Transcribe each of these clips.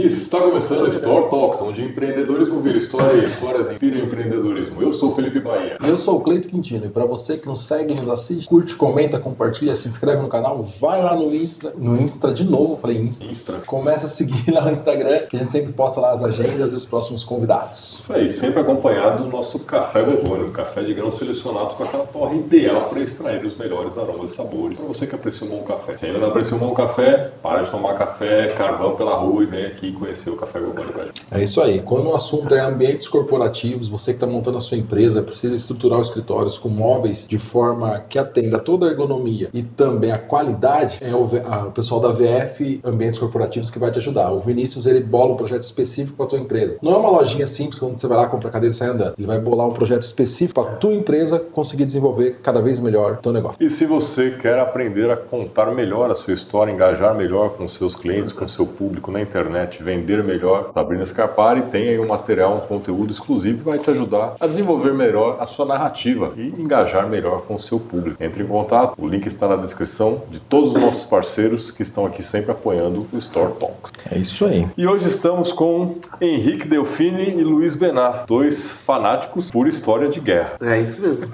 Está começando o Store Talks, onde empreendedorismo vira história e histórias inspiram empreendedorismo. Eu sou o Felipe Bahia. Eu sou o Cleito Quintino e para você que nos segue, nos assiste, curte, comenta, compartilha, se inscreve no canal, vai lá no Insta de novo, falei Insta. Começa a seguir lá no Instagram, que a gente sempre posta lá as agendas e os próximos convidados. Isso aí, sempre acompanhado do nosso café Gogônio, um café de grãos selecionados com aquela torre ideal para extrair os melhores aromas e sabores. Para você que aprecia um bom café. Se ainda não aprecia um bom café, para de tomar café, carvão pela rua e vem aqui conhecer o Café Gogônio. É isso aí. Quando o assunto é ambientes corporativos, você que está montando a sua empresa, precisa estruturar os escritórios com móveis de forma que atenda toda a ergonomia e também a qualidade, é o pessoal da VF Ambientes Corporativos que vai te ajudar. O Vinícius, ele bola um projeto específico para a tua empresa. Não é uma lojinha simples, quando você vai lá, compra a cadeira e sai andando. Ele vai bolar um projeto específico para a tua empresa conseguir desenvolver cada vez melhor o teu negócio. E se você quer aprender a contar melhor a sua história, engajar melhor com seus clientes, com seu público na internet, vender melhor, Sabrina Scarpari tem aí um material, um conteúdo exclusivo que vai te ajudar a desenvolver melhor a sua narrativa e engajar melhor com o seu público. Entre em contato, o link está na descrição de todos os nossos parceiros que estão aqui sempre apoiando o Store Talks. É isso aí. E hoje estamos com Henrique Delfini e Luiz Benar, dois fanáticos por história de guerra. É isso mesmo.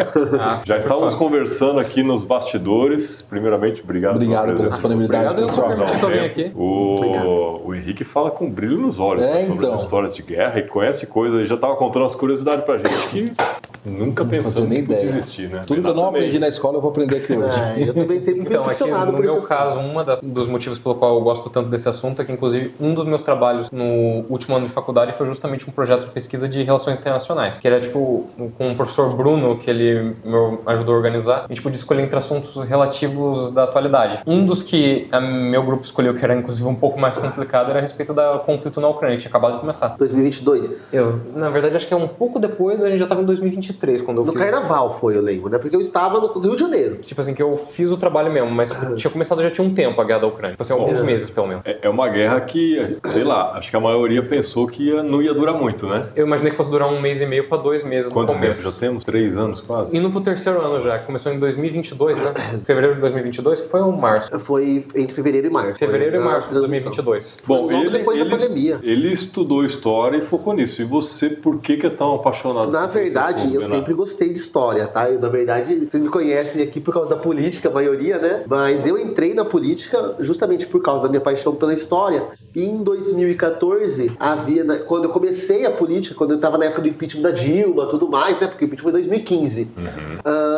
Já estávamos conversando aqui nos bastidores. Primeiramente, obrigado pela disponibilidade, pessoal. O Henrique fala com brilho nos olhos sobre as histórias de guerra e conhece coisas, já estava contando umas curiosidades pra gente que nunca pensamos que podia existir, né? Tudo que eu não aprendi na escola eu vou aprender aqui hoje. Eu também sempre fui impressionado por isso. No meu caso, dos motivos pelo qual eu gosto tanto desse assunto é que, inclusive, um dos meus trabalhos no último ano de faculdade foi justamente um projeto de pesquisa de relações internacionais, que era tipo com o professor Bruno, que ele me ajudou a organizar, a gente podia escolher entre assuntos relativos da atualidade. Um dos que meu grupo escolheu, que era inclusive um pouco mais complicado, era a respeito do conflito na Ucrânia, que tinha acabado de começar. 2022? Na verdade, acho que é um pouco depois, a gente já estava em 2023 quando eu fiz. No carnaval foi, eu lembro, né? Porque eu estava no Rio de Janeiro. Tipo assim, que eu fiz o trabalho mesmo, mas tinha começado já tinha um tempo a guerra da Ucrânia. Tipo assim, alguns meses, pelo menos. É uma guerra que, sei lá, acho que a maioria pensou que não ia durar muito, né? Eu imaginei que fosse durar 1 mês e meio para 2 meses Quanto no começo. tempo já temos? 3 anos quase? Indo pro 3º ano já, começou em 2022, né? Fevereiro de 2022, que foi ou março? Foi entre fevereiro e março. Fevereiro e março de 2022. Bom, logo depois da pandemia. Ele estudou história e focou nisso. E você, por que é tão apaixonado? Na verdade, eu sempre gostei de história, tá? Na verdade, vocês me conhecem aqui por causa da política, a maioria, né? Mas eu entrei na política justamente por causa da minha paixão pela história. E em 2014, quando eu comecei a política, quando eu estava na época do impeachment da Dilma, tudo mais, né? Porque o impeachment foi em 2015.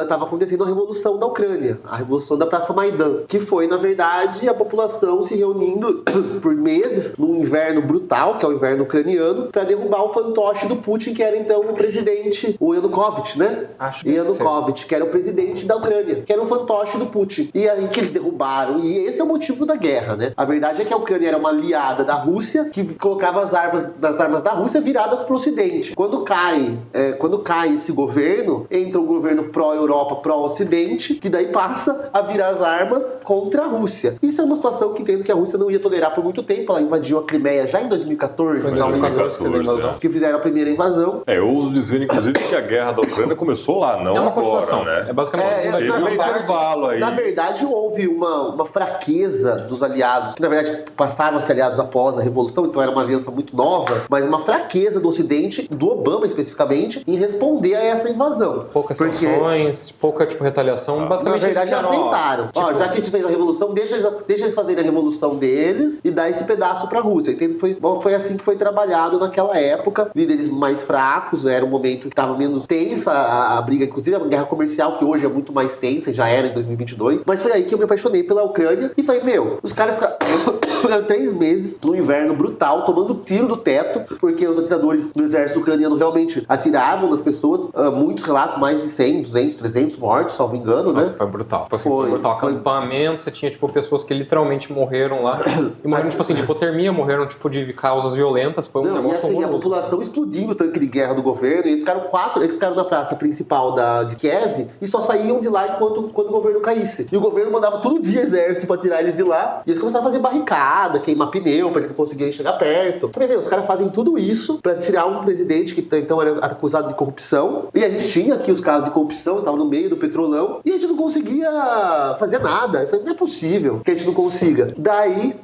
Tava acontecendo a Revolução da Ucrânia, a Revolução da Praça Maidan, que foi, na verdade, a população se reunindo por meses num inverno brutal, que é o inverno ucraniano, para derrubar o fantoche do Putin, que era então o presidente, o Yanukovych, né? Yanukovych, que era o presidente da Ucrânia, que era o fantoche do Putin. E aí que eles derrubaram, e esse é o motivo da guerra, né? A verdade é que a Ucrânia era uma aliada da Rússia, que colocava as armas da Rússia viradas para o Ocidente. Quando cai esse governo, entra um governo pró-Europa, pró-Ocidente, que daí passa a virar as armas contra a Rússia. Isso é uma situação que entendo que a Rússia não ia tolerar por muito tempo. Ela invadiu a Crimeia já em 2014. Foi em 2014 que fez a invasão. Que fizeram a primeira invasão. Eu ouso dizer, inclusive, que a guerra da Ucrânia começou lá, não é uma agora, continuação, né? É basicamente intervalo aí. Na verdade, houve uma fraqueza dos aliados, que na verdade passaram a ser aliados após a Revolução, então era uma aliança muito nova, mas uma fraqueza do Ocidente, do Obama especificamente, em responder a essa invasão. Poucas sanções, pouca retaliação, basicamente. Na verdade, eles aceitaram. Já que a gente fez a Revolução, deixa eles fazerem a Revolução deles e dar esse pedaço pra Rússia. Entende? Foi assim que foi trabalhado naquela época. Líderes mais fracos, era um momento que estava menos tensa a briga, inclusive a guerra comercial, que hoje é muito mais tensa, já era em 2022. Mas foi aí que eu me apaixonei pela Ucrânia e falei, os caras ficaram 3 meses no inverno brutal, tomando tiro do teto, porque os atiradores do exército ucraniano realmente atiravam nas pessoas. Muitos relatos, mais de 100, 200, 300 mortos, salvo engano, Nossa, né? foi brutal. Foi brutal. Acampamento, você tinha, pessoas que literalmente morreram lá. E morreram, de hipotermia, morreram, de causas violentas. Foi um negócio horroroso. A população explodindo o tanque de guerra do governo, e eles ficaram na praça principal de Kiev e só saíam de lá quando o governo caísse. E o governo mandava todo dia exército pra tirar eles de lá, e eles começaram a fazer barricada, queimar pneu pra eles não conseguirem chegar perto. Você vê, os caras fazem tudo isso pra tirar um presidente que então era acusado de corrupção, e a gente tinha aqui os casos de corrupção, tava no meio do petrolão, e a gente não conseguia fazer nada. Eu falei, não é possível que a gente não consiga. Daí,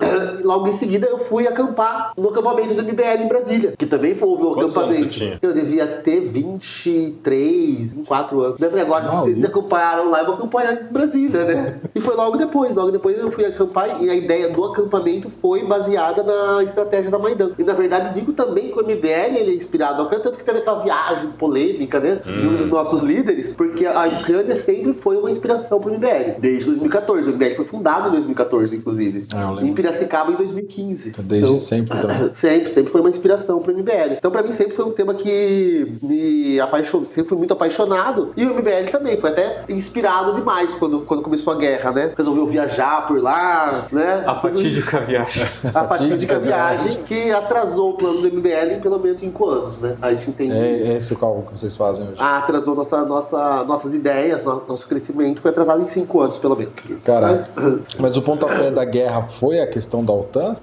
logo em seguida, eu fui acampar no acampamento do MBL em Brasília, que também houve um acampamento. Eu devia ter 23, 24 anos. Daí eu falei, agora vocês acompanharam lá, eu vou acompanhar em Brasília, né? E foi logo depois eu fui acampar, e a ideia do acampamento foi baseada na estratégia da Maidan. E na verdade, digo também que o MBL ele é inspirado na Ucrânia, tanto que teve aquela viagem polêmica, né? De um dos nossos líderes, porque a Ucrânia sempre foi uma inspiração pro MBL, desde 2014. O MBL foi fundado em 2014, inclusive. Em Piracicaba, em 2015. Desde então, sempre também. Sempre foi uma inspiração pro MBL. Então, pra mim, sempre foi um tema que me apaixonou, sempre fui muito apaixonado. E o MBL também foi até inspirado demais quando começou a guerra, né? Resolveu viajar por lá, né? A fatídica viagem. A fatídica viagem que atrasou o plano do MBL em pelo menos 5 anos, né? A gente entende isso. Esse é o cálculo que vocês fazem hoje. Atrasou nossas ideias, nosso crescimento foi atrasado em 5 anos, pelo menos. Caralho. Mas o pontapé da guerra foi a questão da OTAN?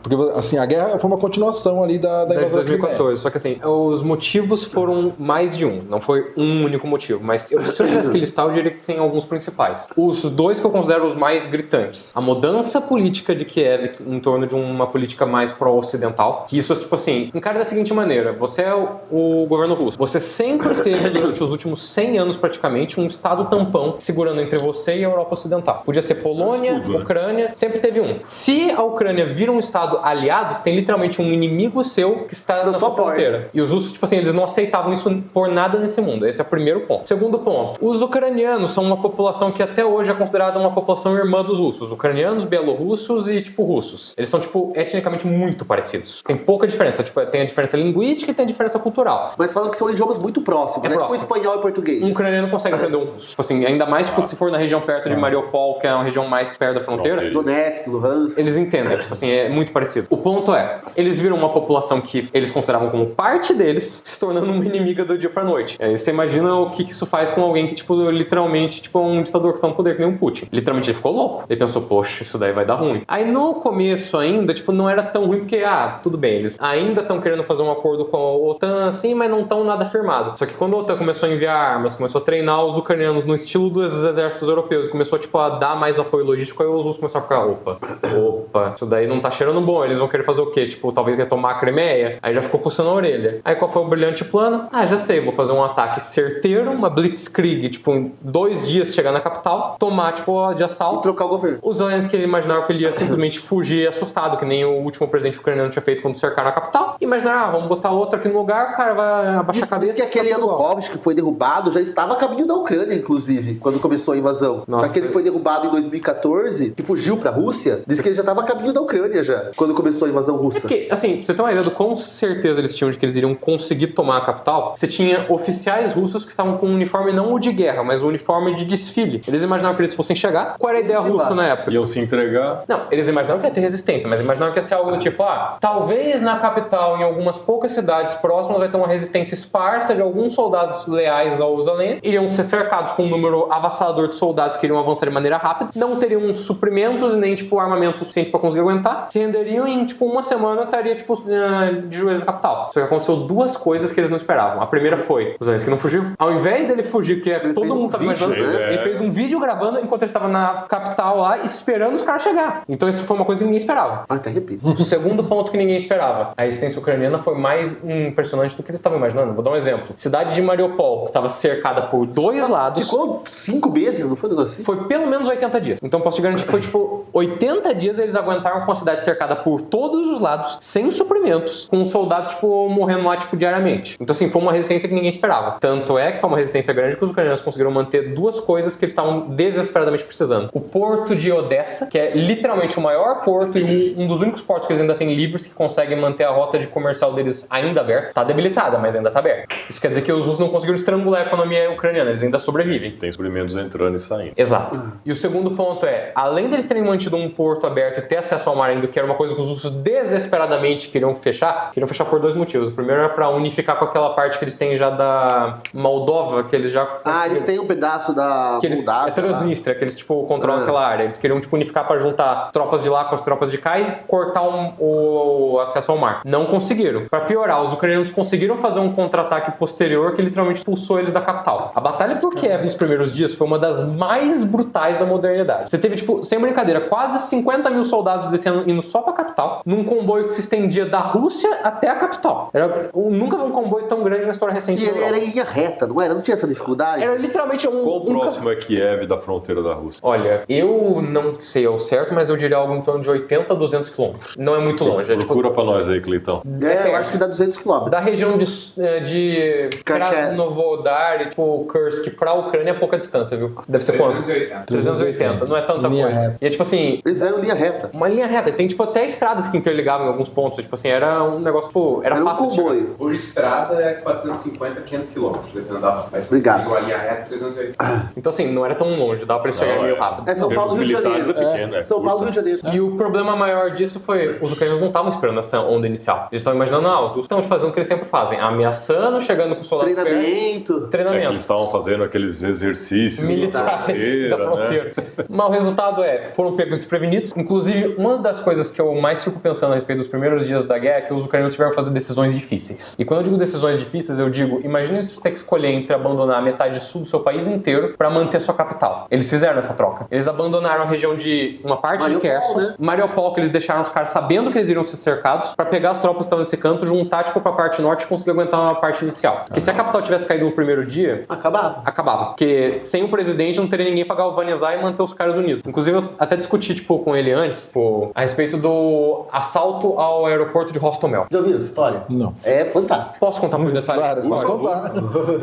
Porque, assim, a guerra foi uma continuação ali da invasão da 2014. Só que, assim, os motivos foram mais de um. Não foi um único motivo. Mas se eu tivesse que listar, eu diria que sim, alguns principais. Os dois que eu considero os mais gritantes. A mudança política de Kiev em torno de uma política mais pró-ocidental. Que isso, tipo assim, encara da seguinte maneira. Você é o governo russo. Você sempre teve, durante os últimos 100 anos praticamente, um estado tampão segurando entre você e a Europa Ocidental. Podia ser Polônia, Ucrânia, sempre teve um. Se a Ucrânia vira um estado aliado, você tem literalmente um inimigo seu que está na sua fronteira. E os russos, tipo assim, eles não aceitavam isso por nada nesse mundo. Esse é o primeiro ponto. Segundo ponto, os ucranianos são uma população que até hoje é considerada uma população irmã dos russos. Ucranianos, bielorrussos e, tipo, russos. Eles são, tipo, etnicamente muito parecidos. Tem pouca diferença. Tipo, tem a diferença linguística e tem a diferença cultural. Mas falam que são idiomas muito próximos, né? Tipo espanhol e português. Um ucraniano consegue entender um russo. Tipo assim, ainda mais tipo, se for na região perto de Mariupol, que é uma região mais perto da fronteira. Donetsk, Luhansk. Eles entendem, tipo assim, é muito parecido. O ponto é, eles viram uma população que eles consideravam como parte deles, se tornando uma inimiga do dia pra noite. Aí você imagina o que isso faz com alguém que, tipo, literalmente, tipo, um ditador que tá no poder, que nem um Putin. Literalmente ele ficou louco. Ele pensou, poxa, isso daí vai dar ruim. Aí no começo ainda, tipo, não era tão ruim, porque, tudo bem, eles ainda estão querendo fazer um acordo com a OTAN, assim, mas não estão nada firmado. Só que quando a OTAN começou a enviar armas, começou a treinar os ucranianos no estilo dos exércitos europeus, começou, tipo, a dar mais apoio logístico, aí os russos começaram a ficar, opa, isso daí não tá cheirando bom, eles vão querer fazer o quê? Tipo, talvez retomar a Crimeia? Aí já ficou coçando a orelha. Aí qual foi o brilhante plano? Já sei, vou fazer um ataque certeiro, uma blitzkrieg, tipo, em 2 dias chegar na capital, tomar, tipo, de assalto. E trocar o governo. Os Zelensky imaginaram que ele ia simplesmente fugir assustado, que nem o último presidente ucraniano tinha feito quando cercaram a capital. Imaginaram, vamos botar outro aqui no lugar, o cara vai abaixar a cabeça. Diz que aquele Yanukovych que foi derrubado já estava a caminho da Ucrânia, inclusive, quando começou a invasão. Aquele que foi derrubado em 2014, que fugiu pra Rússia, diz que ele já estava a caminho da Ucrânia já, quando começou a invasão russa. É porque, assim, pra você ter uma ideia do quão certeza eles tinham de que eles iriam conseguir tomar a capital, você tinha oficiais russos que estavam com um uniforme não o de guerra, mas o uniforme de desfile. Eles imaginavam que eles fossem chegar. Qual era a ideia russa na época? Iam se entregar? Não, eles imaginavam que ia ter resistência, mas imaginavam que ia ser algo do tipo, talvez na capital, em algumas poucas cidades próximas, vai ter uma resistência esparsa de alguns soldados leais aos Zelensky, iriam ser cercados com um número avassalador de soldados que iriam avançar de maneira rápida, não teriam suprimentos nem, tipo, armamento suficiente pra conseguir aguentar, se renderiam em, tipo, uma semana estaria, tipo, de joelhos na capital. Só que aconteceu 2 coisas que eles não esperavam. A primeira foi, o Zelensky não fugiu. Ao invés dele fugir, que todo mundo tava imaginando, ele fez um vídeo gravando enquanto ele estava na capital lá, esperando os caras chegar. Então isso foi uma coisa que ninguém esperava. Até repito. O segundo ponto que ninguém esperava, a resistência ucraniana foi mais impressionante do que eles estavam imaginando. Vou dar um exemplo. Cidade de Mariupol, que estava cercada por 2 lados. Ficou 5 meses, não foi um negócio assim? Foi pelo menos 80 dias. Então posso te garantir que foi tipo 80 dias eles aguentaram com a cidade cercada por todos os lados, sem suprimentos, com os soldados tipo morrendo lá tipo diariamente. Então assim, foi uma resistência que ninguém esperava. Tanto é que foi uma resistência grande que os ucranianos conseguiram manter 2 coisas que eles estavam desesperadamente precisando. O porto de Odessa, que é literalmente o maior porto e um dos únicos portos que eles ainda têm livres que conseguem manter a rota de comercial deles ainda aberta. Tá debilitada, mas ainda tá aberta. Isso quer dizer que os russos não conseguiram estrangular a economia ucraniana, eles ainda sobrevivem. Tem suprimentos entrando e saindo. Exato. E o segundo ponto é, além deles terem mantido um porto aberto e ter acesso ao mar ainda, que era uma coisa que os russos desesperadamente queriam fechar por 2 motivos. O primeiro era pra unificar com aquela parte que eles têm já da Moldova, que eles já... eles têm um pedaço da Moldávia. É Transnistria, que eles, tipo, controlam aquela área. Eles queriam, tipo, unificar pra juntar tropas de lá com as tropas de cá e cortar o acesso ao mar. Não conseguiram. Pra piorar, os ucranianos conseguiram fazer um contra-ataque posterior que literalmente expulsou eles da capital. A batalha por Kiev nos primeiros dias foi uma das mais brutais da modernidade. Você teve, tipo, sem brincadeira, quase 50 mil soldados descendo, indo só pra capital, num comboio que se estendia da Rússia até a capital. Nunca vi um comboio tão grande na história recente. E ele era em linha reta, não era? Não tinha essa dificuldade? Era literalmente Quão próximo é Kiev da fronteira da Rússia? Olha, eu não sei ao certo, mas eu diria algo em torno de 80 a 200 quilômetros. Não é muito longe. Procura pra nós aí, Cleitão. Eu acho que dá 200 quilômetros. Da região de Krasnovodar e tipo Kursk pra Ucrânia é pouca distância, viu? Deve ser quanto? 380. Não é tanta coisa. Reta. E é tipo assim... Eles eram linha reta. Uma linha reta. E tem tipo até estradas que interligavam em alguns pontos. Tipo assim, era um negócio, tipo... Era fácil um comboio. Hoje estrada é 450, 500 quilômetros, dependendo da rota. Mas Obrigado. a linha reta 380. Então assim, não era tão longe. Dava pra chegar meio rápido. É São Paulo, Rio de Janeiro. São Paulo, Rio de Janeiro. E o problema maior disso foi... Os ucranianos não estavam esperando essa onda inicial. Eles estavam imaginando, os russos estão fazendo o que eles sempre fazem. Ameaçando, chegando com o soldado Treinamento. É que eles estavam fazendo aqueles exercícios militares da fronteira. Né? Mas o resultado foram pegos desprevenidos. Inclusive, uma das coisas que eu mais fico pensando a respeito dos primeiros dias da guerra é que os ucranianos tiveram que fazer decisões difíceis. E quando eu digo decisões difíceis, eu digo, imagine se você tem que escolher entre abandonar a metade sul do seu país inteiro para manter sua capital. Eles fizeram essa troca. Eles abandonaram a região de uma parte de Kherson, né? Mariupol, que eles deixaram os caras sabendo que eles iriam ser cercados, para pegar as tropas que estavam nesse canto, juntar tipo pra parte norte e conseguir aguentar uma parte inicial. Porque se a capital tivesse caído no primeiro dia, acabava. Porque sem o presidente não teria ninguém pra galvanizar e manter os caras unidos. Inclusive, eu até discuti tipo, com ele antes a respeito do assalto ao aeroporto de Hostomel. Já ouviram essa história? Não. É fantástico. Posso contar por detalhes? Claro, pode contar.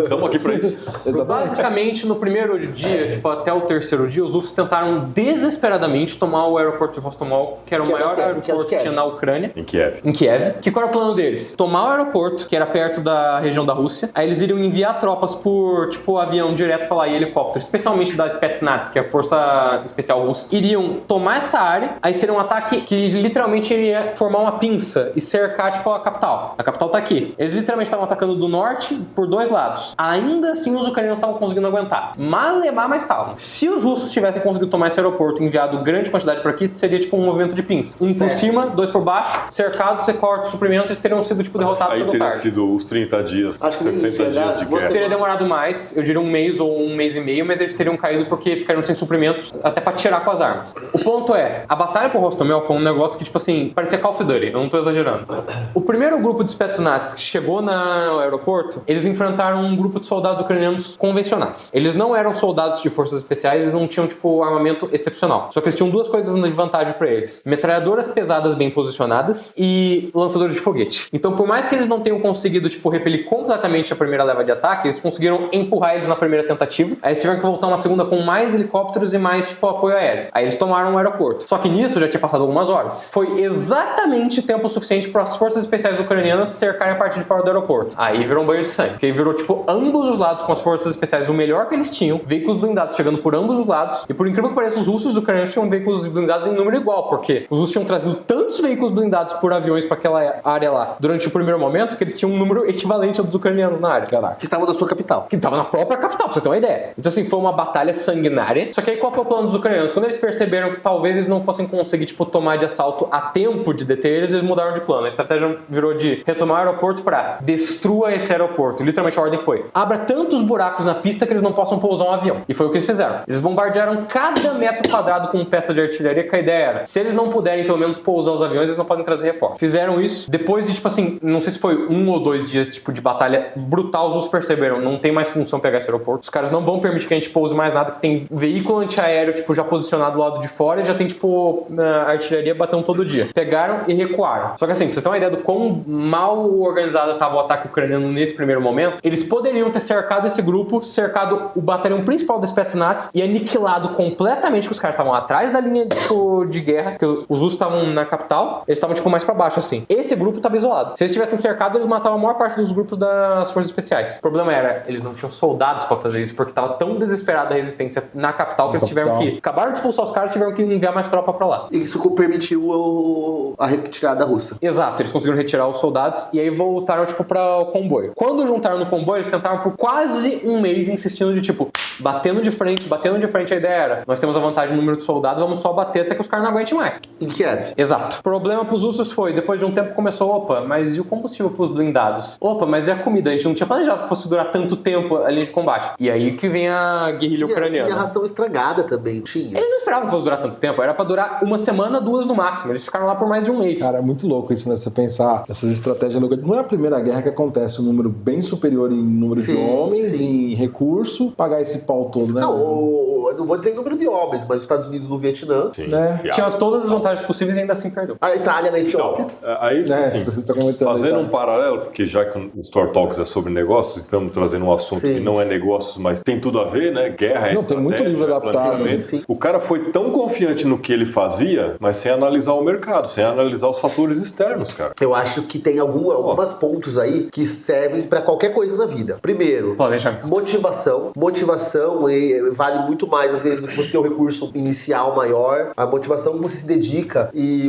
Estamos aqui pra isso. Exatamente. Basicamente, no primeiro dia, tipo, até o terceiro dia, os russos tentaram desesperadamente tomar o aeroporto de Hostomel, que era o maior aeroporto que tinha na Ucrânia. Em Kiev. Que qual era o plano deles? Tomar o aeroporto, que era perto da região da Rússia, aí eles iriam enviar tropas por, tipo, avião direto pra lá e helicóptero, especialmente da Spetsnaz, que é a força especial russa. Iriam tomar essa área, aí seria um ataque que literalmente iria formar uma pinça e cercar, tipo, a capital. A capital tá aqui. Eles literalmente estavam atacando do norte por 2 lados. Ainda assim, os ucranianos estavam conseguindo aguentar. Malemar, mas estavam. Se os russos tivessem conseguido tomar esse aeroporto e enviado grande quantidade por aqui, seria, tipo, um movimento de pinça. Um por cima, 2 por baixo, cercado, você corta os suprimentos, eles teriam sido, tipo, derrotados Aí cedo ou teria tarde. sido os 30 dias, 60 dias de guerra. Teria demorado mais, eu diria um mês ou um mês e meio, mas eles teriam caído porque ficariam sem suprimentos, até pra tirar com as armas. O ponto é, a batalha por Hostomel foi um negócio que, tipo assim, parecia Call of Duty, eu não tô exagerando. O primeiro grupo de Spetsnaz que chegou no aeroporto, eles enfrentaram um grupo de soldados ucranianos convencionais. Eles não eram soldados de forças especiais, eles não tinham, tipo, armamento excepcional. Só que eles tinham 2 coisas de vantagem pra eles. Metralhadoras pesadas bem posicionadas e lançadores de foguete. Então, por mais que eles não tenham conseguido, tipo, repelir completamente a primeira leva de ataque, eles conseguiram empurrar eles na primeira tentativa. Aí eles tiveram que voltar uma segunda com mais helicópteros e mais, tipo, apoio aéreo. Aí eles tomaram o aeroporto. Só que nisso já tinha passado algumas horas. Foi exatamente tempo suficiente para as forças especiais ucranianas cercarem a parte de fora do aeroporto. Aí virou um banho de sangue. Porque aí virou, tipo, ambos os lados com as forças especiais o melhor que eles tinham, veículos blindados chegando por ambos os lados. E por incrível que pareça, os russos e os ucranianos tinham veículos blindados em número igual, porque os russos tinham trazido tantos veículos blindados por aviões para aquela área lá durante o primeiro momento que eles tinham um número equivalente ao dos ucranianos na área. Caraca. Que estavam na sua capital. Que estava na própria capital, pra você ter uma ideia. Então, assim, foi uma batalha sanguinária. Só que aí qual foi o plano dos ucranianos? Quando eles perceberam que talvez eles não fossem conseguir, tipo, tomar de assalto a tempo de deter eles mudaram de plano. A estratégia virou de retomar o aeroporto pra destrua esse aeroporto. Literalmente a ordem foi: abra tantos buracos na pista que eles não possam pousar um avião. E foi o que eles fizeram. Eles bombardearam cada metro quadrado com peça de artilharia, que a ideia era, se eles não puderem pelo menos pousar os aviões, eles não podem trazer reforço. Fizeram isso. Depois de, tipo assim, não sei se foi 1 ou 2 dias, tipo, de batalha brutal, os russos perceberam, não tem mais função pegar esse aeroporto. Os caras não vão permitir que a gente pouse mais nada, que tem veículo antiaéreo, tipo, já posicionado do lado de fora e já tem, tipo, artilharia batendo todo dia. Pegaram e recuaram. Só que assim, pra você ter uma ideia do quão mal organizado estava o ataque ucraniano nesse primeiro momento, eles poderiam ter cercado esse grupo, cercado o batalhão principal dos Spetsnaz e aniquilado completamente, que os caras estavam atrás da linha, tipo, de guerra, que os russos estavam na capital, eles estavam, tipo, mais pra baixo, assim. Esse grupo estava isolado. Se eles tivessem cercado, eles matavam a maior parte dos grupos das forças especiais. O problema era, eles não tinham soldados pra fazer isso, porque tava tão desesperada a resistência na capital que eles tiveram que... Acabaram de expulsar os caras, tiveram tiveram que enviar mais tropa pra lá. Isso permitiu a retirada russa. Exato, eles conseguiram retirar os soldados e aí voltaram, tipo, pra o comboio. Quando juntaram no comboio, eles tentaram por quase um mês insistindo de, tipo, batendo de frente. A ideia era, nós temos a vantagem no número de soldados, vamos só bater até que os caras não aguentem mais. Em Kiev. Exato. O problema pros russos foi, depois de um tempo começou, opa, mas e o combustível pros blindados? Opa, mas e a comida? A gente não tinha planejado que fosse durar tanto tempo a linha de combate. E aí que vem a guerrilha ucraniana. Tinha ração estragada também, tinha. Eles não esperavam que fosse durar tanto tempo, era pra durar uma semana, 2 no máximo. Eles ficaram lá por mais de um mês. Cara, é muito louco isso, né? Você pensar essas estratégias loucas. Não é a primeira guerra que acontece um número bem superior em número de homens, em recurso, pagar esse pau todo, né? Não vou dizer em número de homens, mas os Estados Unidos no Vietnã, né? Tinha todas as vantagens possíveis e ainda assim perdeu. A Itália na Etiópia. Aí, assim, vocês estão comentando fazendo um paralelo, porque já que o Store Talks é sobre negócios, estamos trazendo um assunto que não é negócios, mas tem tudo a ver, né? Guerra, não, tem muito livro adaptado. O cara foi tão confiante no que ele fazia, mas sem analisar o mercado, sem analisar os fatores externos, cara. Eu acho que tem algumas pontos aí que servem pra qualquer coisa na vida. Primeiro, motivação. Motivação vale muito mais, às vezes, do que você ter o recurso inicial maior. A motivação que você se dedica e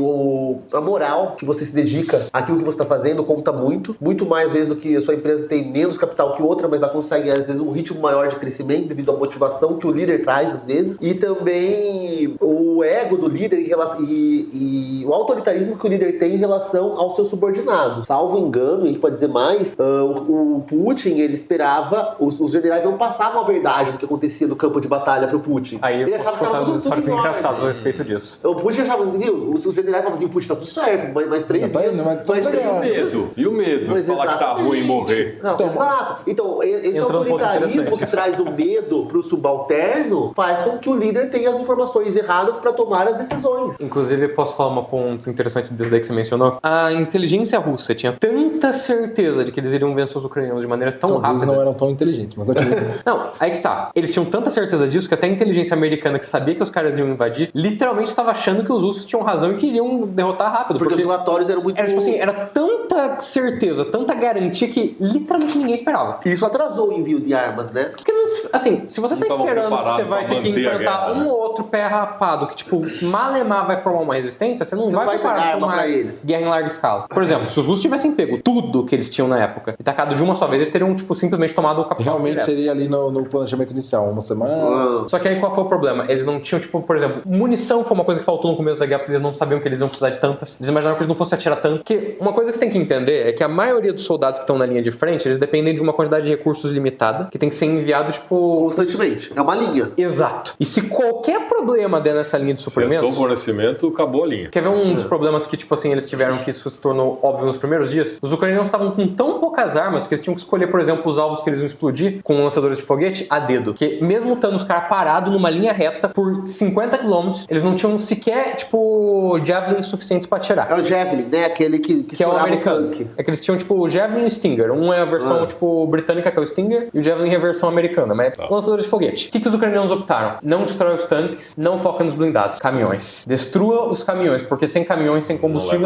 a moral que você se dedica àquilo que você está fazendo conta muito. Muito mais, às vezes, do que a sua empresa tem menos capital que outra, mas ela consegue, às vezes, um ritmo maior de crescimento devido à motivação que o líder traz, às vezes. E também o ego do líder e o autoritarismo que o líder tem em relação ao seu subordinado. Salvo engano, a gente pode dizer mais, o Putin, ele esperava, os generais não passavam a verdade do que acontecia no campo de batalha pro Putin. Aí ele eu achava posso que contar tava umas tudo histórias engraçadas a respeito disso. O Putin achava, viu? Os generais falavam, Putin, tá tudo certo, mais 3 dias. Mais 3 dias. E o medo de falar que tá ruim e morrer. Não, exato. Então, esse autoritarismo que traz o medo pro subalterno faz com que o líder tenha as informações erradas pra tomar as decisões. Inclusive, posso falar um ponto interessante desse daí que você mencionou? A inteligência russa tinha tanta certeza de que eles iriam vencer os ucranianos de maneira tão rápida. Eles não eram tão inteligentes, mas continua. Não, aí que tá. Eles tinham tanta certeza disso que até a inteligência americana, que sabia que os caras iam invadir, literalmente estava achando que os russos tinham razão e queriam derrotar rápido. Porque os relatórios eram muito... Era tipo assim, era tanta certeza, tanta garantia que literalmente ninguém esperava. E isso atrasou o envio de armas, né? Porque, assim, se você tá esperando que você vai ter que enfrentar um ou outro pé rapado que, tipo, malemar vai formar uma resistência, você não vai preparar pra uma guerra em larga escala. Por exemplo, se os russos tivessem pego tudo que eles tinham na época e tacado de uma só vez, eles teriam, tipo, simplesmente tomado o capital. Realmente seria ali no planejamento inicial, uma semana. Só que aí qual foi o problema? Eles não tinham, tipo, por exemplo, munição foi uma coisa que faltou no começo da guerra, porque eles não sabiam que eles iam precisar de tantas. Eles imaginaram que eles não fossem atirar tanto. Porque uma coisa que você tem que entender é que a maioria dos soldados que estão na linha de frente, eles dependem de uma quantidade de recursos limitada, que tem que ser enviado, tipo... constantemente. É uma linha. Exato. E se qualquer problema der nessa linha de suprimentos... Se o fornecimento, acabou a linha. Quer ver um dos problemas que, tipo assim, eles tiveram que isso se tornou óbvio nos primeiros dias? Os ucranianos estavam com tão poucas armas que eles tinham que escolher, por exemplo, os alvos que eles iam explodir com lançadores de foguete a dedo. Que mesmo estando os caras parados numa linha reta por 50 km, eles não tinham sequer, tipo, javelins suficientes pra atirar. É o Javelin, né? Aquele que é o americano. É que eles tinham, tipo, o Javelin e o Stinger. Um é a versão, tipo, britânica, que é o Stinger, e o Javelin é a versão americana, mas é lançadores de foguete. O que os ucranianos optaram? Não destrói os tanques, não foca nos blindados. Caminhões. Destrua os caminhões, porque sem caminhões, sem combustível,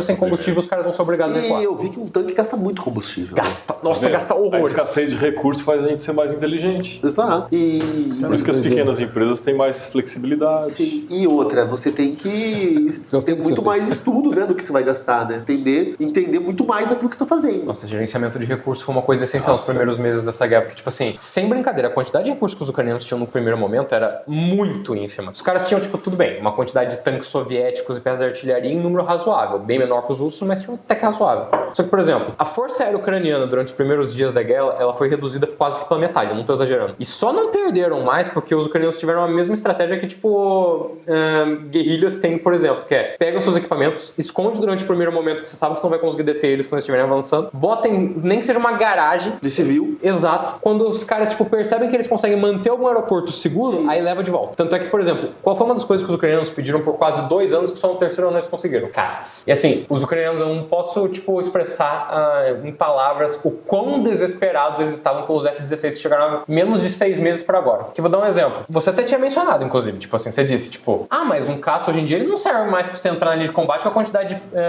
os caras vão ser obrigados a recuar. E eu vi que um tanque gasta muito combustível. Gasta. Nossa, gasta horrores. A escassez de recursos faz a gente ser mais inteligente. Exato. Por isso que as pequenas empresas têm mais flexibilidade. Sim. E outra, você tem que ter muito mais estudo, né, do que você vai gastar, né? Entender muito mais daquilo que você está fazendo. Nossa, gerenciamento de recursos foi uma coisa essencial nos primeiros meses dessa guerra, porque, tipo assim, sem brincadeira, a quantidade de recursos que os ucranianos tinham no primeiro momento era muito ínfima. Os caras tinham, tipo, tudo bem, uma quantidade de tanques soviéticos e peças de artilharia em número razoável, bem menor que os russos, mas tinha até que razoável. Só que, por exemplo, a força aérea ucraniana durante os primeiros dias da guerra, ela foi reduzida quase que pela metade, eu não tô exagerando. E só não perderam mais porque os ucranianos tiveram a mesma estratégia que, tipo, guerrilhas têm, por exemplo, que é, pega os seus equipamentos, esconde durante o primeiro momento que você sabe que você não vai conseguir deter eles quando eles estiverem avançando, botem, nem que seja uma garagem de civil. Exato. Quando os caras, tipo, percebem que eles conseguem manter algum aeroporto seguro, aí leva de volta. Tanto é que, por exemplo, qual foi uma das coisas que os ucranianos pediram por quase 2 anos que só no terceiro ano eles conseguiram? Caças. E assim, os ucranianos, eu não posso, tipo, expressar em palavras o quão desesperados eles estavam com os F-16 que chegaram a menos de 6 meses para agora. Que vou dar um exemplo. Você até tinha mencionado, inclusive, tipo assim, você disse, tipo, mas um caça hoje em dia ele não serve mais pra você entrar na linha de combate com a quantidade de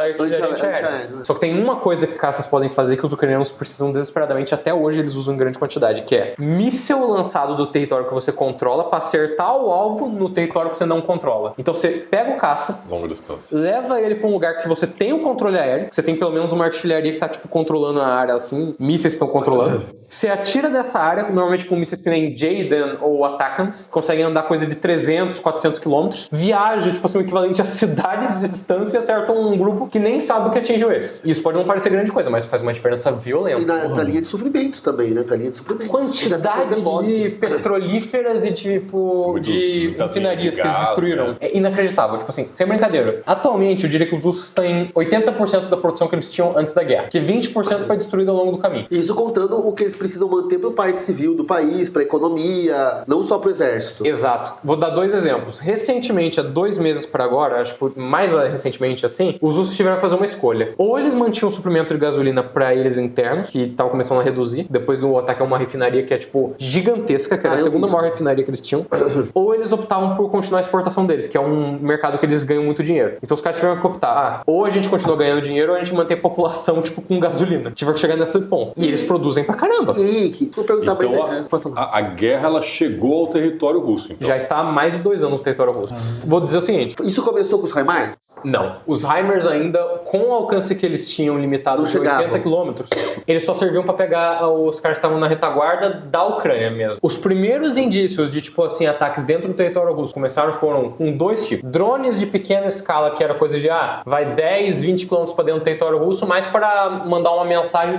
artilharia antiaérea. Só que tem uma coisa que caças podem fazer que os ucranianos precisam desesperadamente, até hoje eles usam em grande quantidade, que é míssil lançado do território que você controla para acertar o alvo no território que você não controla. Então você pega o caça, longa distância, leva ele para um lugar que você tem o controle aéreo, que você tem pelo menos uma artilharia que tá tipo controlando a área assim, mísseis estão controlando. Você atira dessa área, normalmente com mísseis que nem Jaden ou Atacams, conseguem andar coisa de 300, 400 quilômetros, viaja tipo assim o equivalente a cidades de distância e acerta um grupo que nem sabe o que atingiu eles. Isso pode não parecer grande coisa, mas faz uma diferença violenta. E pra linha de suprimento também, né? Pra linha de suprimento. Quantidade de petrolíferas e tipo de refinarias que eles destruíram. Né? É inacreditável. Tipo assim, sem brincadeira. Atualmente, eu diria que os russos têm 80% da produção que eles tinham antes da guerra. Que 20% foi destruído ao longo do caminho. Isso contando o que eles precisam manter pro parte civil do país, pra economia, não só pro exército. Exato. Vou dar 2 exemplos. Recentemente, há 2 meses para agora, acho que mais recentemente assim, os russos tiveram que fazer uma escolha. Ou eles mantinham o suprimento de gasolina para eles internos, que estavam começando a reduzir, depois do ataque a uma refinaria que é tipo gigantesca, que era a segunda maior refinaria que eles tinham, ou eles optavam por continuar a exportação deles, que é um mercado que eles ganham muito dinheiro. Então os caras tiveram que optar, ou a gente continua ganhando dinheiro, ou a gente mantém a população tipo com gasolina. Tiveram que chegar nesse ponto. E eles produzem pra caramba. Henrique, vou perguntar então, a guerra ela chegou ao território russo. Então. Já está há mais de 2 anos no território russo. Vou dizer o seguinte. Isso começou com os HIMARS? Não. Os HIMARS ainda, com o alcance que eles tinham limitado de 80 quilômetros, eles só serviam pra pegar os caras que estavam na retaguarda da Ucrânia mesmo. Os primeiros indícios de, tipo assim, ataques dentro do território russo foram com 2 tipos. Drones de pequena escala, que era coisa de, vai 10, 20 quilômetros pra dentro do território russo, mais pra mandar uma mensagem...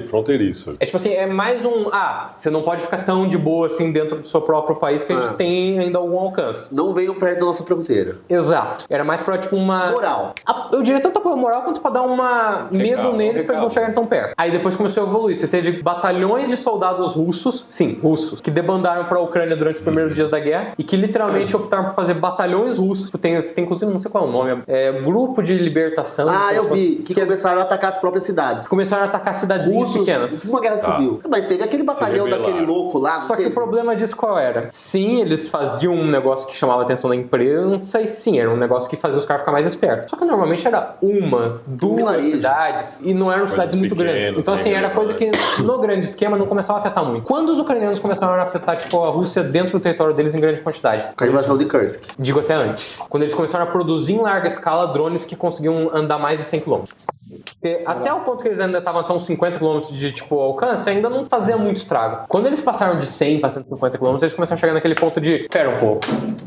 Fronteiriço. É tipo assim, é mais você não pode ficar tão de boa assim dentro do seu próprio país que a gente tem ainda algum alcance. Não venham perto da nossa fronteira. Exato. Era mais pra, tipo, uma... moral. Eu diria tanto apoio moral quanto pra dar uma medo neles pra eles não chegarem tão perto. Aí depois começou a evoluir. Você teve batalhões de soldados russos, que debandaram pra Ucrânia durante os primeiros dias da guerra e que literalmente optaram por fazer batalhões russos. Tem inclusive, não sei qual é o nome, grupo de libertação. Eu vi, que começaram a atacar as próprias cidades. Começaram a atacar cidadezinhas pequenas. Uma guerra civil. Mas teve aquele batalhão daquele louco lá. Só que o problema disso qual era? Sim, eles faziam um negócio que chamava a atenção da imprensa e sim, era um negócio que fazia os caras ficar mais espertos. Só que normalmente era 1, 2 cidades e não eram cidades muito grandes. Então assim, era coisa que no grande esquema não começava a afetar muito. Quando os ucranianos começaram a afetar tipo a Rússia dentro do território deles em grande quantidade? Com a invasão de Kursk. Digo até antes. Quando eles começaram a produzir em larga escala drones que conseguiam andar mais de 100 km. Porque até o ponto que eles ainda estavam tão 50 km de tipo alcance, ainda não fazia muito estrago. Quando eles passaram de 100 para 150 km, eles começaram a chegar naquele ponto de, pera um pouco,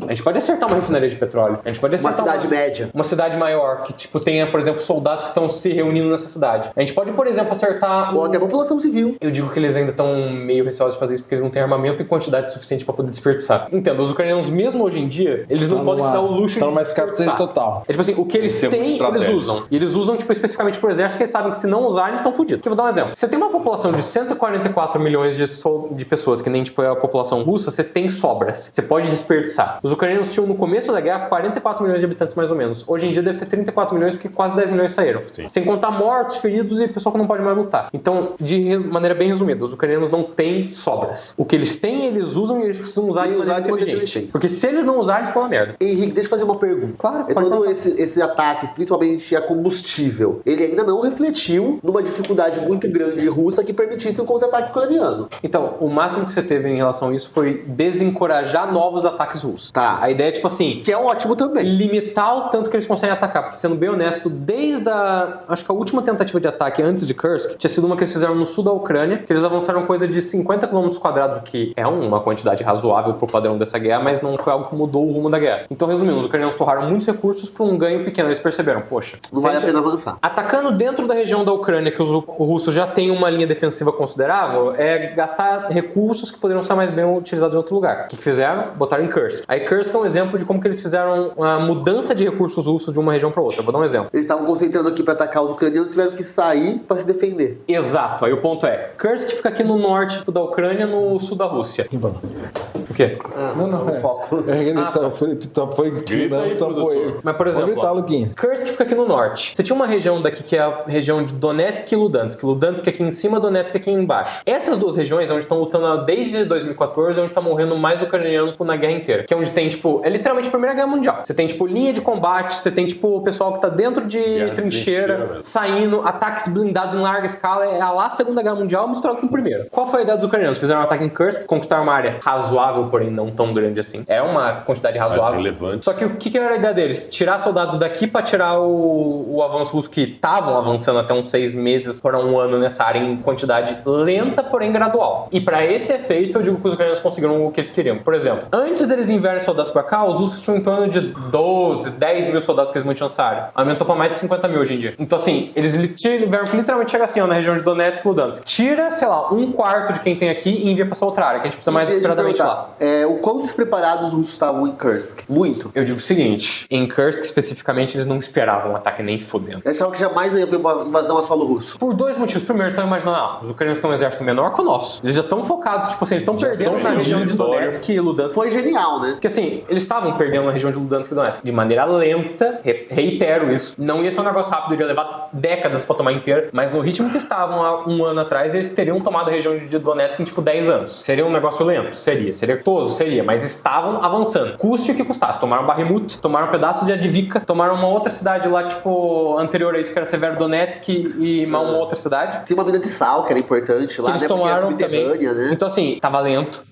a gente pode acertar uma refinaria de petróleo, a gente pode acertar uma cidade média, uma cidade maior, que tipo tenha, por exemplo, soldados que estão se reunindo nessa cidade. A gente pode, por exemplo, acertar ou até a população civil. Eu digo que eles ainda estão meio receosos de fazer isso porque eles não têm armamento em quantidade suficiente para poder desperdiçar. Entendo, os ucranianos mesmo hoje em dia, eles não podem se dar o luxo de numa escassez total. É tipo assim, o que eles têm, eles usam. E eles usam tipo especificamente pro exército, porque eles sabem que se não usarem, eles estão fodidos. Aqui eu vou dar um exemplo. Você tem uma população de 144 milhões de pessoas, que nem tipo é a população russa, você tem sobras. Você pode desperdiçar. Os ucranianos tinham no começo da guerra 44 milhões de habitantes mais ou menos. Hoje em dia deve ser 34 milhões, porque quase 10 milhões saíram. Sim. Sem contar mortos, feridos e pessoal que não pode mais lutar. Então, de maneira bem resumida, os ucranianos não têm sobras. O que eles têm, eles usam e eles precisam usar de maneira inteligente. Porque se eles não usarem, eles estão na merda. Henrique, deixa eu fazer uma pergunta. Claro. Todo esse ataque, principalmente a combustível, ele ainda não refletiu numa dificuldade muito grande russa que permitisse um contra-ataque ucraniano. Então, o máximo que você teve em relação a isso foi desencorajar novos ataques russos. Tá. A ideia é tipo assim... Que é ótimo também. Limitar o tanto que eles conseguem atacar. Porque, sendo bem honesto, desde acho que a última tentativa de ataque antes de Kursk, tinha sido uma que eles fizeram no sul da Ucrânia, que eles avançaram coisa de 50 km quadrados, o que é uma quantidade razoável pro padrão dessa guerra, mas não foi algo que mudou o rumo da guerra. Então, resumindo, os ucranianos torraram muitos recursos para um ganho pequeno. Eles perceberam, poxa... Não vale a pena avançar. Atacando dentro da região da Ucrânia, que os russos já têm uma linha defensiva considerável, é gastar recursos que poderiam ser mais bem utilizados em outro lugar. O que fizeram? Botaram em Kursk. Aí Kursk é um exemplo de como que eles fizeram a mudança de recursos russos de uma região para outra. Vou dar um exemplo. Eles estavam concentrando aqui para atacar os ucranianos e tiveram que sair para se defender. Exato. Aí o ponto é, Kursk fica aqui no norte da Ucrânia, no sul da Rússia. O quê? Não, foco. O Felipe foi inclinando, tampou ele. Mas, por exemplo, Vamos gritar, Luquinha. Kursk fica aqui no norte. Você tinha uma região daqui que é a região de Donetsk e Ludansk. Ludansk aqui em cima, Donetsk aqui embaixo. Essas duas regiões é onde estão lutando desde 2014, onde tá morrendo mais ucranianos na guerra inteira. Que é onde tem, tipo, é literalmente a Primeira Guerra Mundial. Você tem, tipo, linha de combate, você tem, tipo, o pessoal que tá dentro de trincheira, saindo, ataques blindados em larga escala. É lá a Segunda Guerra Mundial misturado com a Primeira. Qual foi a ideia dos ucranianos? Fizeram um ataque em Kursk, conquistaram uma área razoável, porém não tão grande assim. É uma quantidade razoável. Mais relevante. Só que o que era a ideia deles? Tirar soldados daqui pra tirar o avanço russo que estavam avançando até uns 6 meses para um ano nessa área em quantidade lenta, porém gradual. E pra esse efeito, eu digo que os ucranianos conseguiram o que eles queriam. Por exemplo, antes deles enviarem soldados pra cá, os russos tinham em torno de 12, 10 mil soldados que eles mantinham nessa área. Aumentou pra mais de 50 mil hoje em dia. Então, assim, eles tiveram que literalmente chegar assim, ó, na região de Donetsk e Ludansk. Tira, sei lá, 1/4 de quem tem aqui e envia pra essa outra área, que a gente precisa mais desesperadamente lá. O quão despreparados os russos estavam em Kursk? Muito. Eu digo o seguinte, em Kursk especificamente, eles não esperavam um ataque nem fodendo. Eles achavam que jamais ia haver uma invasão a solo russo. Por 2 motivos. Primeiro, eles estão imaginando, os ucranianos têm um exército menor que o nosso. Eles já estão focados, tipo assim, eles estão perdendo na região de Donetsk e Ludansk. Foi genial, né? Porque assim, eles estavam perdendo na região de Ludansk e Donetsk de maneira lenta, reitero isso. Não ia ser um negócio rápido, iria levar décadas pra tomar inteiro, mas no ritmo que estavam há um ano atrás, eles teriam tomado a região de Donetsk em tipo 10 anos. Seria um negócio lento? Seria custoso? Seria, mas estavam avançando. Custe o que custasse. Tomaram Bakhmut, tomaram pedaços de Avdiivka, tomaram uma outra cidade lá, tipo, anterior a isso, que era Severodonetsk e uma outra cidade. Tem uma mina de sal que era importante lá, eles né? tomaram porque é subterrânea, né? Então assim, tava lento.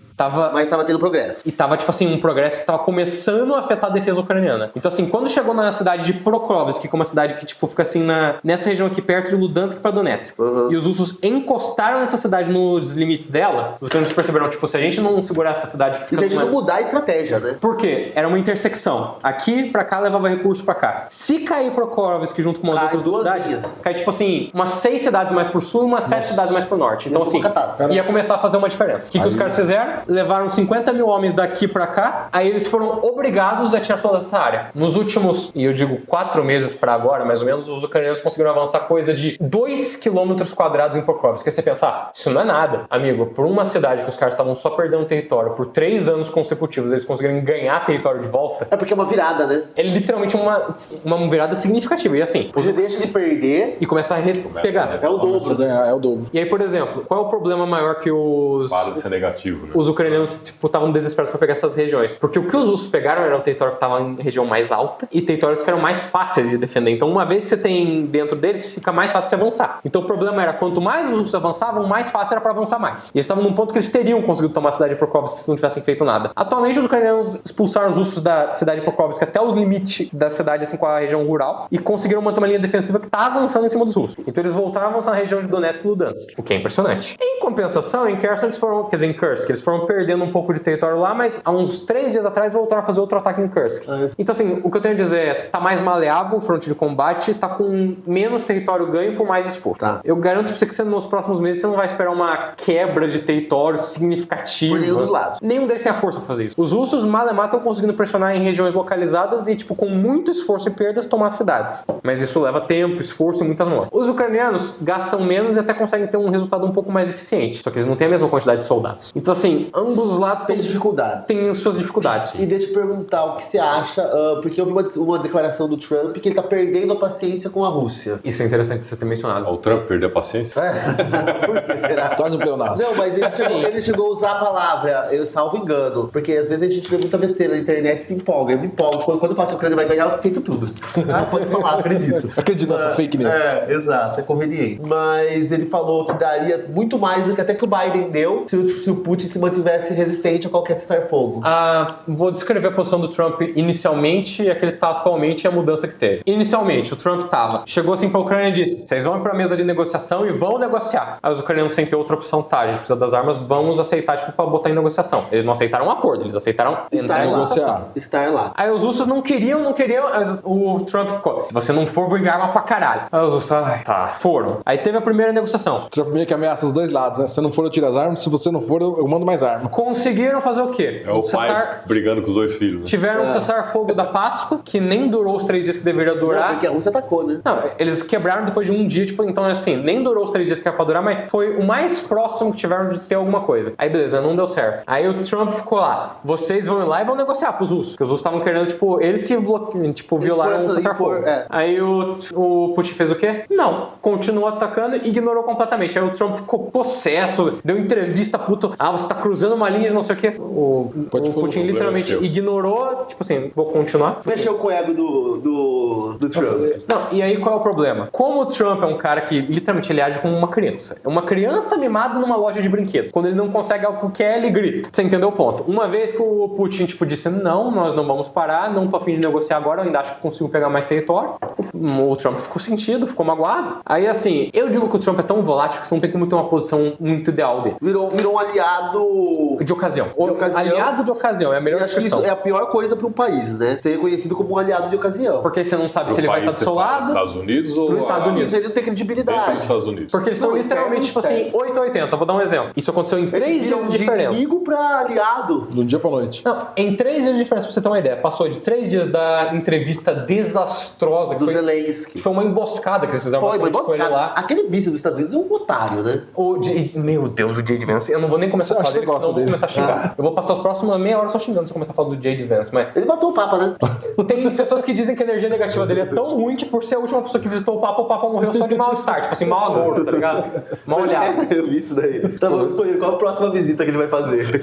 Mas tava tendo progresso. E tava, tipo assim, um progresso que tava começando a afetar a defesa ucraniana. Então, assim, quando chegou na cidade de Prokrovsk, que é uma cidade que, tipo, fica assim nessa região aqui, perto de Ludansk pra Donetsk, e os russos encostaram nessa cidade nos limites dela, os ucranianos perceberam, tipo, se a gente não segurar essa cidade que fica... E se a gente não mudar a estratégia, né? Por quê? Era uma intersecção. Aqui pra cá levava recursos pra cá. Se cair Prokrovsk junto com as outras duas cidades, cai, tipo assim, umas 6 cidades mais pro sul e umas 7 cidades mais pro norte. Então, assim, ia começar a fazer uma diferença. O que os caras fizeram? Levaram 50 mil homens daqui pra cá, aí eles foram obrigados a tirar soldados dessa área. Nos últimos, e eu digo 4 meses pra agora, mais ou menos, os ucranianos conseguiram avançar coisa de 2 quilômetros quadrados em Pokrovsk. Aí você pensa, isso não é nada. Amigo, por uma cidade que os caras estavam só perdendo território, por 3 anos consecutivos, eles conseguiram ganhar território de volta. É porque é uma virada, né? É literalmente uma virada significativa. E assim, você deixa de perder e começa a pegar. É o dobro. É o dobro. E aí, por exemplo, qual é o problema maior que Para de ser negativo, né? Os ucranianos tipo, estavam desesperados pra pegar essas regiões. Porque o que os russos pegaram era um território que estava em região mais alta e territórios que eram mais fáceis de defender. Então, uma vez que você tem dentro deles, fica mais fácil de você avançar. Então, o problema era, quanto mais os russos avançavam, mais fácil era pra avançar mais. E eles estavam num ponto que eles teriam conseguido tomar a cidade de Pokrovsk se não tivessem feito nada. Atualmente, os ucranianos expulsaram os russos da cidade de Pokrovsk até o limite da cidade, assim, com a região rural, e conseguiram manter uma linha defensiva que tá avançando em cima dos russos. Então, eles voltaram a avançar na região de Donetsk e Ludansk, o que é impressionante. Em compensação, em Kherson, em Kursk, eles foram perdendo um pouco de território lá, mas há uns 3 dias atrás voltaram a fazer outro ataque em Kursk. Então, assim, o que eu tenho a dizer é, tá mais maleável o fronte de combate, tá com menos território ganho por mais esforço. Tá. Eu garanto pra você que nos próximos meses você não vai esperar uma quebra de território significativa. Por nenhum dos lados. Nenhum deles tem a força pra fazer isso. Os russos, malemar, estão conseguindo pressionar em regiões localizadas e, tipo, com muito esforço e perdas, tomar cidades. Mas isso leva tempo, esforço e muitas mortes. Os ucranianos gastam menos e até conseguem ter um resultado um pouco mais eficiente. Só que eles não têm a mesma quantidade de soldados. Então, assim, ambos os lados têm dificuldades. Tem suas dificuldades. E deixa eu te perguntar o que você acha, porque eu vi uma declaração do Trump que ele tá perdendo a paciência com a Rússia. Isso é interessante você ter mencionado. O Trump perdeu a paciência? Por que será? Torce um pleonasmo. Não, mas ele chegou a usar a palavra, eu salvo engano, porque às vezes a gente vê muita besteira na internet e se empolga. Eu me empolgo. Quando eu falo que a Ucrânia vai ganhar, eu aceito tudo. Pode falar, acredito. Acredito nessa fake news. Exato, é conveniente. Mas ele falou que daria muito mais do que até que o Biden deu se o Putin se mantivesse resistente a qualquer cessar-fogo. Vou descrever a posição do Trump inicialmente e a que ele tá atualmente e a mudança que teve. Inicialmente, o Trump chegou assim pra Ucrânia e disse, vocês vão pra mesa de negociação e vão negociar. Aí os ucranianos, sem ter outra opção, a gente precisa das armas, vamos aceitar, tipo, pra botar em negociação. Eles não aceitaram um acordo, eles aceitaram estar lá. Aí os russos não queriam, o Trump ficou, se você não for, vou enviar arma pra caralho. Aí os russos, foram. Aí teve a primeira negociação. O Trump meio que ameaça os dois lados, né? Se não for, eu tiro as armas. Se você não for, eu mando mais armas. Conseguiram fazer o quê? É o pai brigando com os dois filhos. Né? Tiveram um cessar-fogo da Páscoa, que nem durou os 3 dias que deveria durar. Não, porque a Rússia atacou, né? Não, eles quebraram depois de um dia, tipo, então assim, nem durou os 3 dias que era pra durar, mas foi o mais próximo que tiveram de ter alguma coisa. Aí beleza, não deu certo. Aí o Trump ficou lá, vocês vão ir lá e vão negociar pros russos, porque os russos estavam querendo, tipo, eles que violaram o cessar-fogo. Aí o Putin fez o quê? Não, continuou atacando e ignorou completamente. Aí o Trump ficou possesso, deu entrevista puto, você tá cruzando uma linha de não sei o quê. O Putin literalmente ignorou, tipo assim, vou continuar. Mexeu com o ego do Trump. Não, e aí qual é o problema? Como o Trump é um cara que literalmente ele age como uma criança. É uma criança mimada numa loja de brinquedos. Quando ele não consegue algo que ele grita. Você entendeu o ponto? Uma vez que o Putin, tipo, disse, não, nós não vamos parar, não tô a fim de negociar agora, eu ainda acho que consigo pegar mais território. O Trump ficou sentido, ficou magoado. Aí, assim, eu digo que o Trump é tão volátil que você não tem como ter uma posição muito ideal dele. Virou um aliado... De ocasião. Aliado de ocasião, é a melhor expressão. Isso é a pior coisa para um país, né? Ser reconhecido como um aliado de ocasião. Porque você não sabe se ele vai estar do seu lado. Estados Unidos ou... Dos Estados Unidos. Ele não tem credibilidade. Dos Estados Unidos. Porque eles estão literalmente, tipo assim, 880. Vou dar um exemplo. Isso aconteceu em 3 dias de diferença. De inimigo pra aliado. De um dia pra noite. Não, em 3 dias de diferença, pra você ter uma ideia. Passou de 3 dias da entrevista desastrosa do Zelensky. Que foi uma emboscada que eles fizeram uma com ele lá. Aquele vice dos Estados Unidos é um otário, né? Meu Deus, o J.D. Vance. Eu não vou nem começar a falar dele, senão eu vou começar a xingar. Eu vou passar as próximas meia hora só xingando se eu começar a falar do J.D. Vance. Mas ele matou o Papa, né? Tem pessoas que dizem que a energia negativa dele é tão ruim que por ser a última pessoa que visitou o Papa morreu só de mal-estar. Tipo assim, mal agouro, tá ligado? Mal olhado. Eu vi isso daí. Tá, vamos escolher qual a próxima visita que ele vai fazer.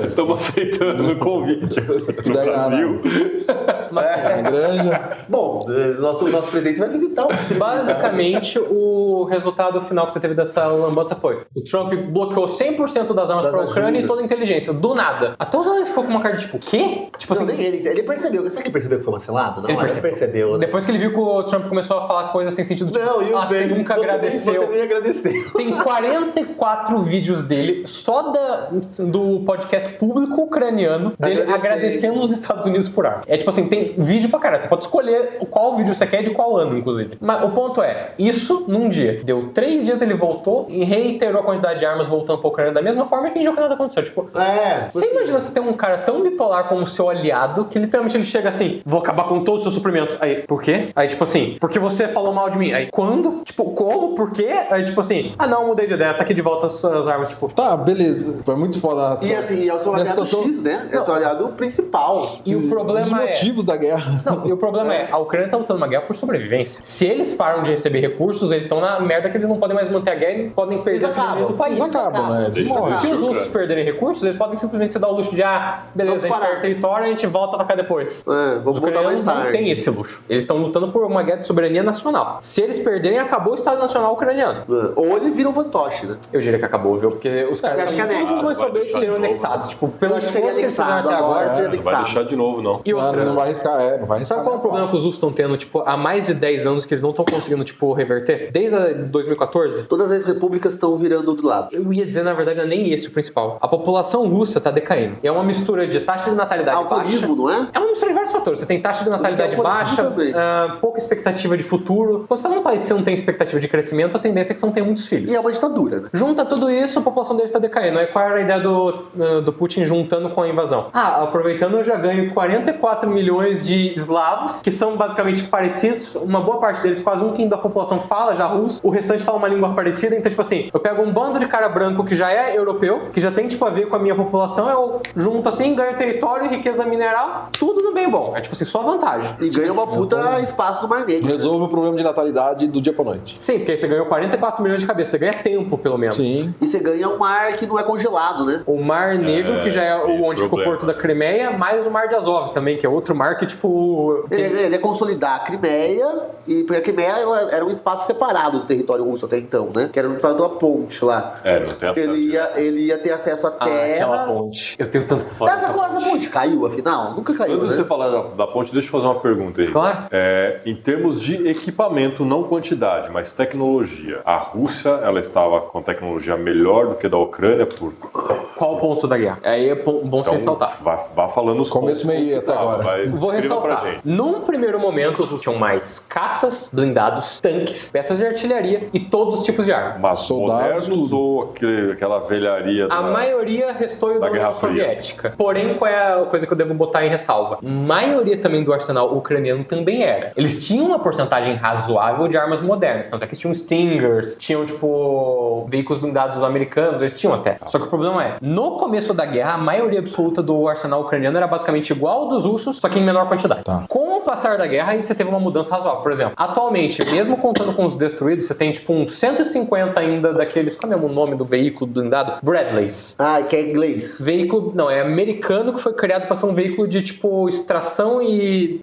Estamos aceitando o convite no Brasil. Granja. Bom, nosso presidente vai visitar o Basicamente, o resultado final que você teve dessa lambança foi: o Trump bloqueou 100% das armas para a Ucrânia e toda a inteligência. Do nada. Até o Zelensky ficou com uma cara de tipo, quê? Tipo assim. Nem ele percebeu. Será que ele percebeu que foi uma selada? Não, ele percebeu. Né? Depois que ele viu que o Trump começou a falar coisas sem sentido, tipo, você nunca agradeceu. Você nem agradeceu. Tem 44 vídeos dele só do podcast público ucraniano dele agradecendo os Estados Unidos por arma. É tipo assim, tem vídeo pra caralho. Você pode escolher qual vídeo você quer e de qual ano, inclusive. Mas o ponto é, isso num dia. Deu 3 dias, ele voltou e reiterou a quantidade de armas voltando pra Ucrânia da mesma forma e fingiu que nada aconteceu. Tipo, você imagina você ter um cara tão bipolar como o seu aliado que literalmente ele chega assim, vou acabar com todos os seus suprimentos. Aí, por quê? Aí, tipo assim, porque você falou mal de mim. Aí, quando? Tipo, como? Por quê? Aí, tipo assim, não, mudei de ideia, tá aqui de volta as suas armas, tipo... Tá, beleza. Foi muito foda. E assim, é o seu aliado X, né? É o seu aliado principal. E o problema os motivos da guerra. Não, e o problema é, a Ucrânia tá lutando uma guerra por sobrevivência. Se eles param de receber recursos, eles estão na merda que eles não podem mais manter a guerra e podem perder a soberania do país. Eles acabam, né? Se os russos perderem recursos, eles podem simplesmente se dar o luxo de, beleza, a gente perde território, a gente volta a atacar depois. Vamos voltar mais tarde. Não tem esse luxo. Eles estão lutando por uma guerra de soberania nacional. Se eles perderem, acabou o Estado Nacional ucraniano. Ou ele vira um fantoche, né? Eu diria que acabou, viu? Porque os caras não vai saber que serão anexados. Tipo, pelo esforço que eles fizeram até agora, não vai deixar de novo, não. E outra, não vai arriscar, não vai arriscar. Sabe qual é o problema que os russos estão tendo, tipo, há mais de 10 anos que eles não estão conseguindo, tipo, reverter? Desde 2014? Todas as repúblicas estão virando do lado. Eu ia dizer, na verdade, não é nem esse o principal. A população russa tá decaindo. É uma mistura de taxa de natalidade baixa. Não é? É uma mistura de vários fatores. Você tem taxa de natalidade baixa, pouca expectativa de futuro. Quando você tá num país que você não tem expectativa de crescimento, a tendência é que você não tenha muitos filhos. E é uma ditadura, né? Junta tudo isso, a população deles está decaindo. Aí qual era a ideia do Putin juntando com a invasão? Aproveitando, eu já ganho 44 milhões de eslavos, que são basicamente parecidos. Uma boa parte deles, quase um quinto da população fala já russo, o restante fala uma língua parecida. Então, tipo assim, eu pego um bando de cara branco que já é europeu, que já tem, tipo, a ver com a minha população, eu junto assim, ganho território, riqueza mineral, tudo no bem bom. É tipo assim, só vantagem. E ganha uma puta espaço no Mar Negro. Resolve o problema de natalidade do dia pra noite. Sim, porque aí você ganhou 44 milhões de cabeça, você ganha tempo, pelo menos. Sim. E você ganha um mar que não é congelado, né? O Mar Negro, que já é onde ficou o porto da Crimeia, mais o Mar de Azov também, que é outro mar que, tipo... Ele é consolidar a Crimeia, e porque a Crimeia era um espaço separado do território russo até então, né? Que era no lado da ponte lá. Não tem acesso. Ele ia ter acesso à terra. Aquela ponte. Eu tenho tanto pra falar dessa ponte. Caiu, afinal? Nunca caiu, Antes de você falar da ponte, deixa eu fazer uma pergunta aí. Claro. Em termos de equipamento, não quantidade, mas tecnologia, a Rússia, ela estava com tecnologia melhor do que a da Ucrânia por Qual o ponto da guerra? Aí é bom você ressaltar. Vá falando os Começo, pontos meio e até agora. Vou ressaltar. Num primeiro momento, os russos tinham mais caças, blindados, tanques, peças de artilharia e todos os tipos de arma. Mas Soldados, modernos tudo. ou aquela velharia A maioria restou da União Soviética. Porém, qual é a coisa que eu devo botar em ressalva? A maioria também do arsenal ucraniano também era. Eles tinham uma porcentagem razoável de armas modernas. Tanto é que tinham Stingers, tinham, tipo, veículos blindados americanos, eles tinham até. Só que o problema é, no começo da guerra, a maioria absoluta do arsenal ucraniano era basicamente igual ao dos russos, só que em menor quantidade. Tá. Com o passar da guerra, aí você teve uma mudança razoável. Por exemplo, atualmente, mesmo contando com os destruídos, você tem, tipo, uns 150 ainda daqueles... Qual é o nome do veículo blindado? Bradleys. Ah, que é inglês. Veículo... Não, é americano, que foi criado para ser um veículo de, tipo, extração e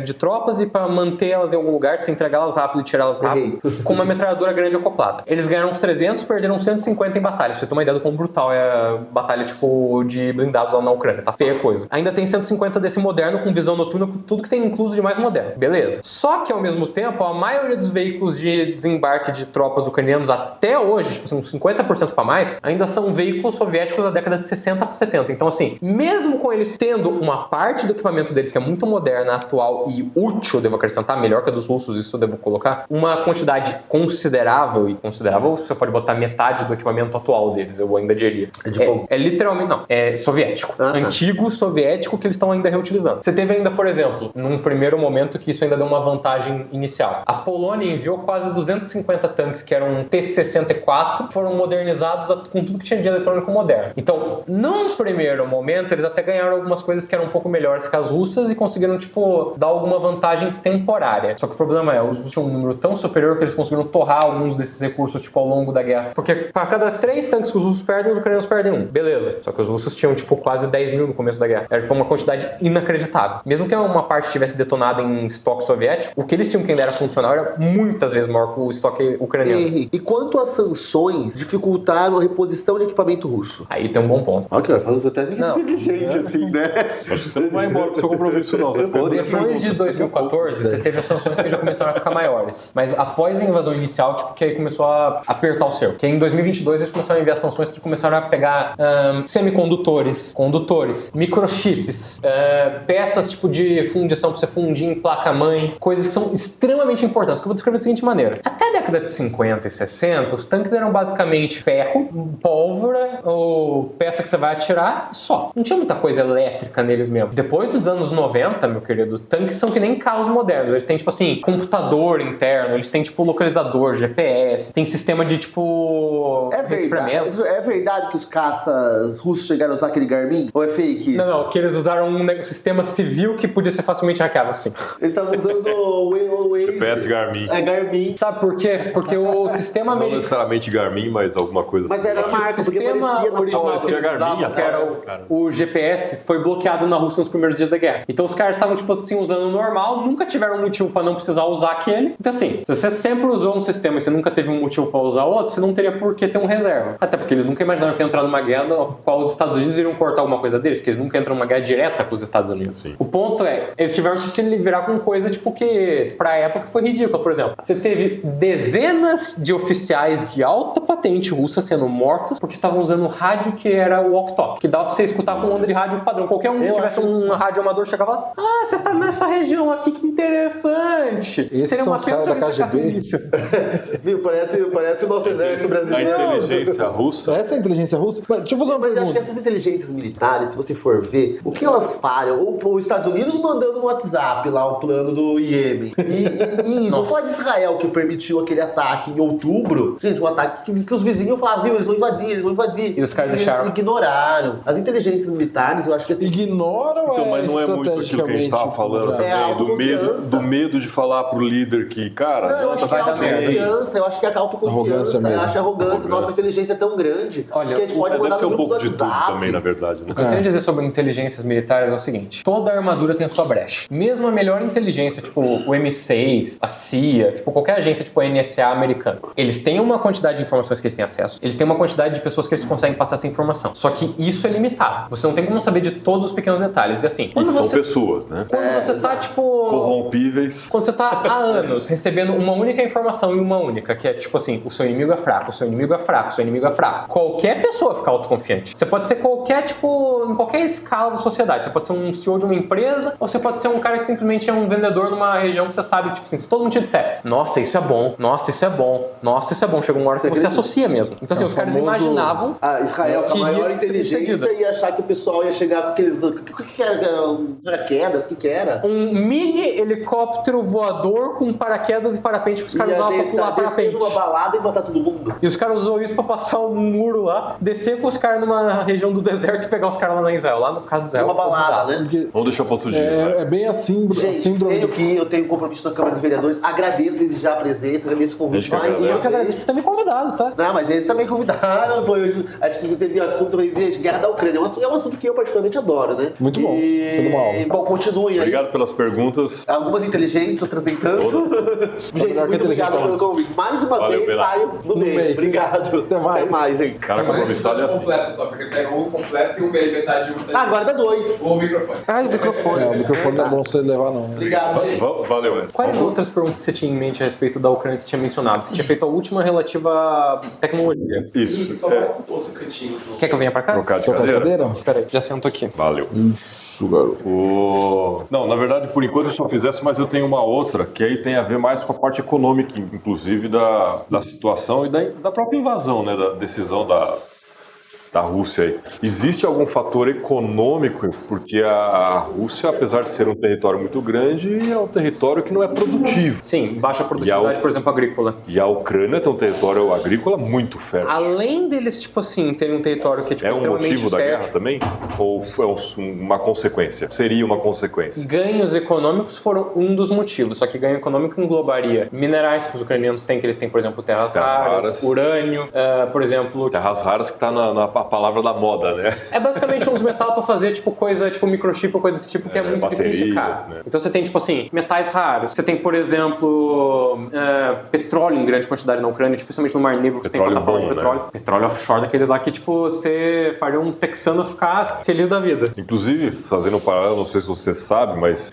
de tropas e para manter elas em algum lugar, se entregá-las rápido e tirá-las rápido, com uma metralhadora grande acoplada. Eles ganharam uns 300, perderam 150 em batalha. Pra você ter uma ideia do quão brutal é a batalha, tipo, de blindados lá na Ucrânia. Tá feia a coisa. Ainda tem 150 desse moderno, com visão noturna, com tudo que tem incluso de mais moderno. Beleza. Só que, ao mesmo tempo, a maioria dos veículos de desembarque de tropas ucranianos até hoje, tipo assim, uns 50% para mais, ainda são veículos soviéticos da década de 60 para 70. Então, assim, mesmo com eles tendo uma parte do equipamento deles que é muito moderna, atual e útil, devo acrescentar, melhor que a dos russos, isso eu devo colocar, uma quantidade considerável, e considerável, você pode botar metade do equipamento atual deles, eu ainda diria. É literalmente, não, é soviético. Antigo soviético que eles estão ainda reutilizando. Você teve ainda, por exemplo, num primeiro momento que isso ainda deu uma vantagem inicial. A Polônia enviou quase 250 tanques que eram T-64, foram modernizados com tudo que tinha de eletrônico moderno. Então, num primeiro momento, eles até ganharam algumas coisas que eram um pouco melhores que as russas e conseguiram, tipo, dar alguma vantagem temporária. Só que o problema é, os russos tinham um número tão superior que eles conseguiram torrar alguns desses recursos, tipo, ao longo da guerra. Porque para cada 3 tanques que os russos perdem, os ucranianos perdem 1. Beleza. Só que os russos tinham, tipo, quase 10 mil no começo da guerra. Era, tipo, uma quantidade inacreditável. Mesmo que uma parte tivesse detonado em estoque soviético, o que eles tinham que ainda era funcional era muitas vezes maior que o estoque ucraniano. E quanto às sanções dificultaram a reposição de equipamento russo? Aí tem um bom ponto. Ok, falando até inteligente, assim, né? Acho que você não vai embora pro seu compromisso, não. Depois de 2014, você teve as sanções que já começaram a ficar maiores. Mas após a invasão inicial, tipo, que aí começou a apertar o cerco. Que aí em 2022 eles começaram a enviar sanções que começaram a pegar semicondutores, condutores, microchips, peças tipo de fundição pra você fundir em placa-mãe, coisas que são extremamente importantes, que eu vou descrever da seguinte maneira. Até a década de 50 e 60, os tanques eram basicamente ferro, pólvora ou peça que você vai atirar, só. Não tinha muita coisa elétrica neles mesmo. Depois dos anos 90, meu querido, tanques são que nem carros modernos. Eles têm, tipo assim, computador interno, eles têm, tipo, localizador, GPS, tem sistema de, tipo, resfriamento. É verdade que os caças russos chegaram a usar aquele Garmin? Ou é fake isso? Não, que eles usaram um sistema civil que podia ser facilmente hackeável, sim. Eles estavam usando o Waze. GPS Garmin. É Garmin. Sabe por quê? Porque o sistema Não americano... necessariamente Garmin, mas alguma coisa Mas assim. era O marca, porque sistema parecia na original foto. que eles usavam, que era o GPS, foi bloqueado na Rússia nos primeiros dias da guerra. Então os caras estavam, tipo assim, usando o normal, nunca tiveram motivo pra não precisar usar aquele. Então assim, se você sempre usou um sistema e você nunca teve um motivo pra usar outro, você não teria por que ter um reserva. Até porque eles nunca imaginaram que ia entrar numa guerra na qual os Estados Unidos iriam cortar alguma coisa deles, porque eles nunca entram numa guerra direta com os Estados Unidos. Sim. O ponto é, eles tiveram que se livrar com coisa, tipo, que pra época foi ridícula. Por exemplo, você teve dezenas de oficiais de alta patente russa sendo mortos porque estavam usando um rádio que era o walkie-talkie, que dava pra você escutar com onda de rádio padrão. Qualquer um que tivesse um rádio amador chegava lá, você tá nessa região aqui, que interessante. Esses Seria são uma os caras da KGB. Viu? Parece o nosso exército A brasileiro. inteligência russa. Essa é a inteligência russa? Mas deixa eu fazer uma Mas eu acho que pergunta. essas inteligências militares, se você for ver, o que elas falham? Ou os Estados Unidos mandando no WhatsApp lá o plano do Iêmen. E não foi Israel que permitiu aquele ataque em outubro. Gente, um ataque que diz que os vizinhos falavam, viu, eles vão invadir. E os caras deixaram. Eles ignoraram. As inteligências militares, eu acho que assim, Ignoram Então, mas não é muito aquilo que a gente tava falando É também, autoconfiança. do medo de falar pro líder que, cara, Não, eu acho que é vai dar merda. autoconfiança, eu acho que é autoconfiança, Arrogância mesmo. eu acho arrogância. Nossa inteligência é tão grande Olha, que a gente pode mandar deve ser no um grupo pouco do de tudo WhatsApp. também, na verdade. Né? O que eu tenho a dizer sobre inteligências militares é o seguinte: toda armadura tem a sua brecha. Mesmo a melhor inteligência, tipo o M6, MI6, a CIA, tipo, qualquer agência, tipo a NSA americana, eles têm uma quantidade de informações que eles têm acesso, eles têm uma quantidade de pessoas que eles conseguem passar essa informação. Só que isso é limitado. Você não tem como saber de todos os pequenos detalhes. E assim, E são pessoas, né? quando você tá, tipo... Corrompíveis. Quando você tá há anos recebendo uma única informação e uma única, que é tipo assim, o seu inimigo é fraco, o seu inimigo é fraco, o seu inimigo é fraco. Qualquer pessoa fica autoconfiante. Você pode ser qualquer, tipo, em qualquer escala da sociedade. Você pode ser um CEO de uma empresa, ou você pode ser um cara que simplesmente é um vendedor numa região que você sabe, tipo assim, se todo mundo te disser, nossa, isso é bom, nossa, isso é bom, nossa, isso é bom, chega uma hora que você associa mesmo. Então assim, os caras imaginavam... Israel, com a maior inteligência, ia achar que o pessoal ia chegar com aqueles... O que era? Paraquedas? O que era? Um mini helicóptero voador com paraquedas e parapente que os caras usavam pra pular parapente. Numa balada e matar todo mundo. E os caras usou isso pra passar um muro lá, descer com os caras numa região do deserto e pegar os caras lá em Israel. Lá no caso de Israel. Uma balada, né? Vamos deixar para outro dia. É bem assim, Gente, eu tenho um compromisso na Câmara de Vereadores. Agradeço desde já a presença, agradeço o convite. Mas E eu que agradeço, você também convidado, tá? Não, mas eles também convidaram. A gente teve assunto também, gente, guerra da Ucrânia. É um assunto que eu particularmente adoro, né? Muito bom. Sendo uma aula. Bom, continuem aí. Obrigado pelas perguntas. Algumas inteligentes, outras nem tanto. Gente, muito obrigado pelo convite. Mais uma Valeu, vez, Bela. saio no meio. Obrigado. Até mais, gente. Cara compromissado é assim. Completo só, porque pega um completo e um metade de um. Agora dá 2. Ou o microfone. Ah, o microfone. o microfone não é bom você levar, não. Obrigado, gente. Valeu, né? Quais outras perguntas que você tinha em mente a respeito da Ucrânia que você tinha mencionado? Você tinha feito a última relativa à tecnologia. E Isso. só outro cantinho. Quer que eu venha pra cá? Trocar de Trocar de cadeira. cadeira? Peraí, já sento aqui. Valeu. Isso, garoto. Não, na verdade, por enquanto eu só fizesse, mas eu tenho uma outra, que aí tem a ver mais com a parte econômica, inclusive da situação e da própria invasão, né? Da decisão da Rússia aí. Existe algum fator econômico? Porque a Rússia, apesar de ser um território muito grande, é um território que não é produtivo. Sim, baixa produtividade, por exemplo, agrícola. E a Ucrânia tem um território agrícola muito fértil. Além deles, tipo assim, terem um território que é, tipo, É um extremamente motivo da guerra fértil, também? Ou é uma consequência? Seria uma consequência? ganhos econômicos foram um dos motivos. Só que ganho econômico englobaria minerais que os ucranianos têm, que eles têm, por exemplo, terras raras, urânio, por exemplo... Terras raras que está na palavra da moda, né? É basicamente uns metal pra fazer, tipo, coisa, tipo, microchip ou coisa desse tipo, que é muito difícil, cara. Né? Então você tem, tipo assim, metais raros. Você tem, por exemplo, petróleo em grande quantidade na Ucrânia, principalmente no Mar Negro, que você tem plataforma de petróleo. Né? Petróleo offshore daquele lá que, tipo, você faria um texano ficar feliz da vida. Inclusive, fazendo um paralelo, não sei se você sabe, mas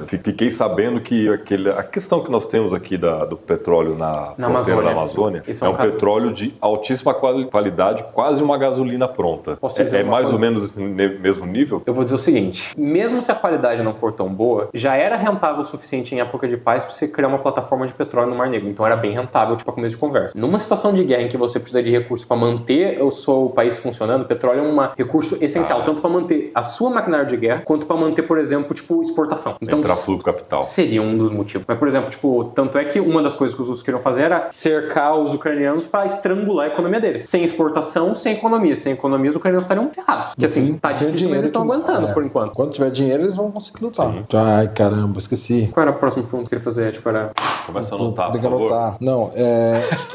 fiquei sabendo que a questão que nós temos aqui do petróleo na fronteira da Amazônia é um petróleo de altíssima qualidade, quase uma gasolina pronta. É mais ou menos esse mesmo nível? Eu vou dizer o seguinte, mesmo se a qualidade não for tão boa, já era rentável o suficiente em época de paz para você criar uma plataforma de petróleo no Mar Negro. Então era bem rentável, tipo, a começo de conversa. Numa situação de guerra em que você precisa de recursos para manter o seu país funcionando, o petróleo é um recurso essencial, tanto para manter a sua maquinária de guerra, quanto para manter, por exemplo, tipo, exportação. Então, entrar fluxo capital. Seria um dos motivos. Mas, por exemplo, tipo, tanto é que uma das coisas que os russos queriam fazer era cercar os ucranianos para estrangular a economia deles. Sem exportação, sem economia. Sem economia, os ucranianos estariam ferrados. Que assim, tá difícil, mas eles estão aguentando por enquanto. Quando tiver dinheiro, eles vão conseguir lutar. Ai, caramba, esqueci. Qual era a próxima pergunta que ele fazia? Tipo, era... Começa a anotar, tem que anotar. Não,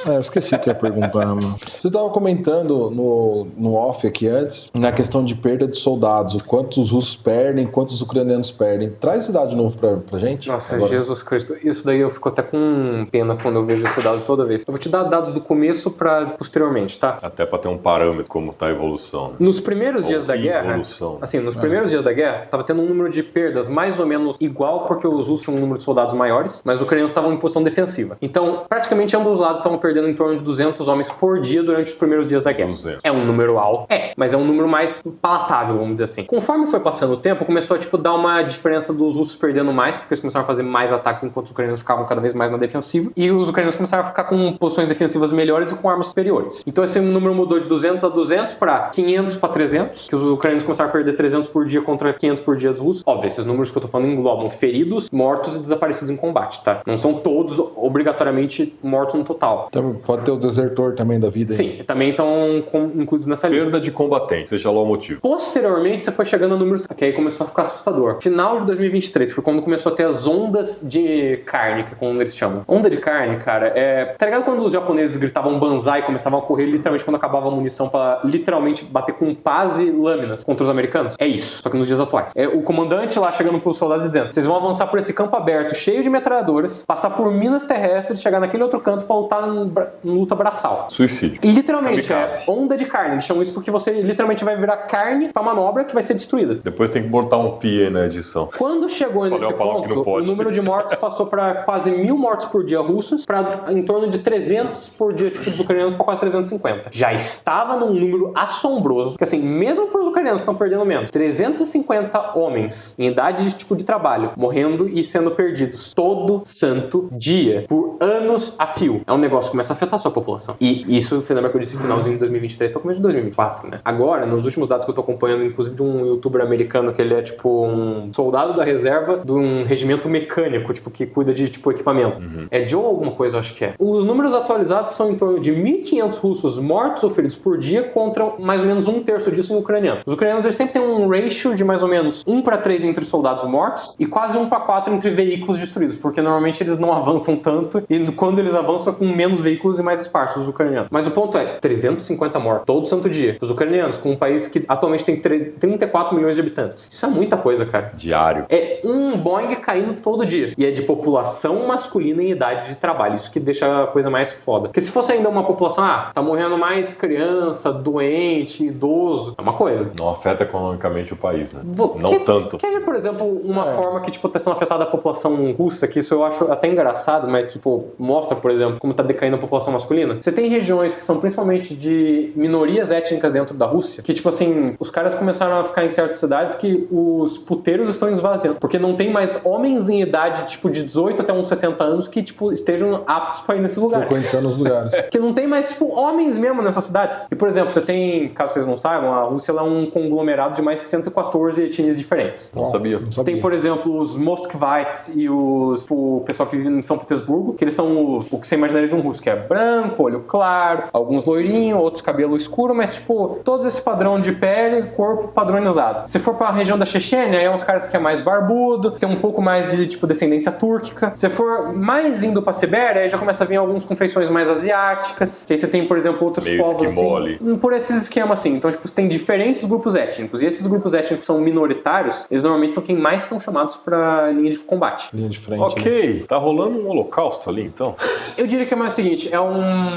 eu esqueci o que eu ia perguntar, mano. Você estava comentando no off aqui antes, na questão de perda de soldados, o quanto os russos perdem, quanto os ucranianos perdem. Traz esse dado de novo pra gente. Nossa, agora. Jesus Cristo. Isso daí eu fico até com pena quando eu vejo esse dado toda vez. Eu vou te dar dados do começo pra posteriormente, tá? Até pra ter um parâmetro como tá a evolução. Né? Nos primeiros dias da guerra, evolução. assim, nos primeiros dias da guerra, tava tendo um número de perdas mais ou menos igual, porque os russos tinham um número de soldados maiores, mas os ucranianos estavam em posição defensiva. Então, praticamente ambos os lados estavam perdendo em torno de 200 homens por dia durante os primeiros dias da guerra. 200. É um número alto. Mas é um número mais palatável, vamos dizer assim. Conforme foi passando o tempo, começou a, tipo, dar uma diferença dos russos perdendo mais, porque eles começaram a fazer mais ataques enquanto os ucranianos ficavam cada vez mais na defensiva, e os ucranianos começaram a ficar com posições defensivas melhores e com armas superiores. Então esse número mudou de 200 a 200 para 500 para 300, que os ucranianos começaram a perder 300 por dia contra 500 por dia dos russos. Óbvio, esses números que eu tô falando englobam feridos, mortos e desaparecidos em combate, tá? Não são todos obrigatoriamente mortos no total. Então, pode ter os desertores também da vida. Sim, também estão incluídos nessa lista. Perda de combatente, seja lá o motivo. Posteriormente, você foi chegando a números que aí começou a ficar assustador. Final de 2023 foi quando começou a ter as ondas de carne, que é como eles chamam. Onda de carne, cara, tá ligado quando os japoneses gritavam banzai e começavam a correr literalmente quando acabava a munição pra ela literalmente bater com pás e lâminas contra os americanos? É isso, só que nos dias atuais. É o comandante lá chegando pros soldados e dizendo: vocês vão avançar por esse campo aberto, cheio de metralhadoras, passar por minas terrestres, chegar naquele outro canto pra lutar em luta braçal. Suicídio. Literalmente, Kamikaze. é onda de carne. Eles chamam isso porque você literalmente vai virar carne pra manobra que vai ser destruída. Depois tem que botar um pi aí na edição. Quando chegou nesse ponto, o número de mortos passou para quase 1.000 mortos por dia russos, para em torno de 300 por dia, tipo, dos ucranianos, para quase 350. Já estava num número assombroso, que assim, mesmo para os ucranianos que estão perdendo menos, 350 homens em idade de tipo de trabalho, morrendo e sendo perdidos todo santo dia, por anos a fio. É um negócio que começa a afetar a sua população. E isso, você lembra que eu disse finalzinho de 2023 para começo de 2024, né? Agora, nos últimos dados que eu tô acompanhando, inclusive de um youtuber americano, que ele é tipo um soldado da reserva de um regimento mecânico, tipo, que cuida de tipo equipamento. É Joe alguma coisa, eu acho que é. Os números atualizados são em torno de 1.500 russos mortos ou feridos por dia contra mais ou menos 1/3 disso em ucraniano. Os ucranianos, eles sempre têm um ratio de mais ou menos 1:3 entre soldados mortos e quase 1:4 entre veículos destruídos, porque normalmente eles não avançam tanto e quando eles avançam é com menos veículos e mais esparsos, os ucranianos. Mas o ponto é, 350 mortos todo santo dia. Os ucranianos, com um país que atualmente tem 34 milhões de habitantes. Isso é muita coisa, cara. Diário. É um Boeing caindo todo dia. E é de população masculina em idade de trabalho. Isso que deixa a coisa mais foda. Porque se fosse ainda uma população, tá morrendo mais criança, doente, idoso, é uma coisa. Não afeta economicamente o país, né? Não tanto. Quer ver, por exemplo, uma forma que, tipo, tá sendo afetada a população russa, que isso eu acho até engraçado, mas que, tipo, mostra, por exemplo, como tá decaindo a população masculina? Você tem regiões que são principalmente de minorias étnicas dentro da Rússia, que, tipo assim, os caras começaram a ficar em certas cidades que os puteiros estão esvaziando, porque não tem mais homens em idade, tipo, de 18 até uns 60 anos que, tipo, estejam aptos pra ir nesses lugares. Frequentando os lugares. Que não tem mais, tipo, homens mesmo nessas cidades. E, por exemplo, você tem, caso vocês não saibam, a Rússia ela é um conglomerado de mais de 114 etnias diferentes. Não sabia. Você tem, por exemplo, os Moskvites e o pessoal que vive em São Petersburgo, que eles são o que você imaginaria de um russo, que é branco, olho claro, alguns loirinhos, outros cabelo escuro, mas, tipo, todo esse padrão de pele, corpo padronizado. Se for pra região da Chechênia, é uns caras que é mais barbudo, tem um pouco mais de, tipo, descendência túrquica. Se for mais indo pra Sibéria, aí já começa a vir alguns com feições mais asiáticas. Que aí você tem, por exemplo, outros meio povos assim, ali. por esses esquemas assim. Então, tipo, você tem diferentes grupos étnicos. E esses grupos étnicos que são minoritários, eles normalmente são quem mais são chamados pra linha de combate. Linha de frente. Ok, tá rolando um holocausto ali, então? Eu diria que é mais o seguinte, é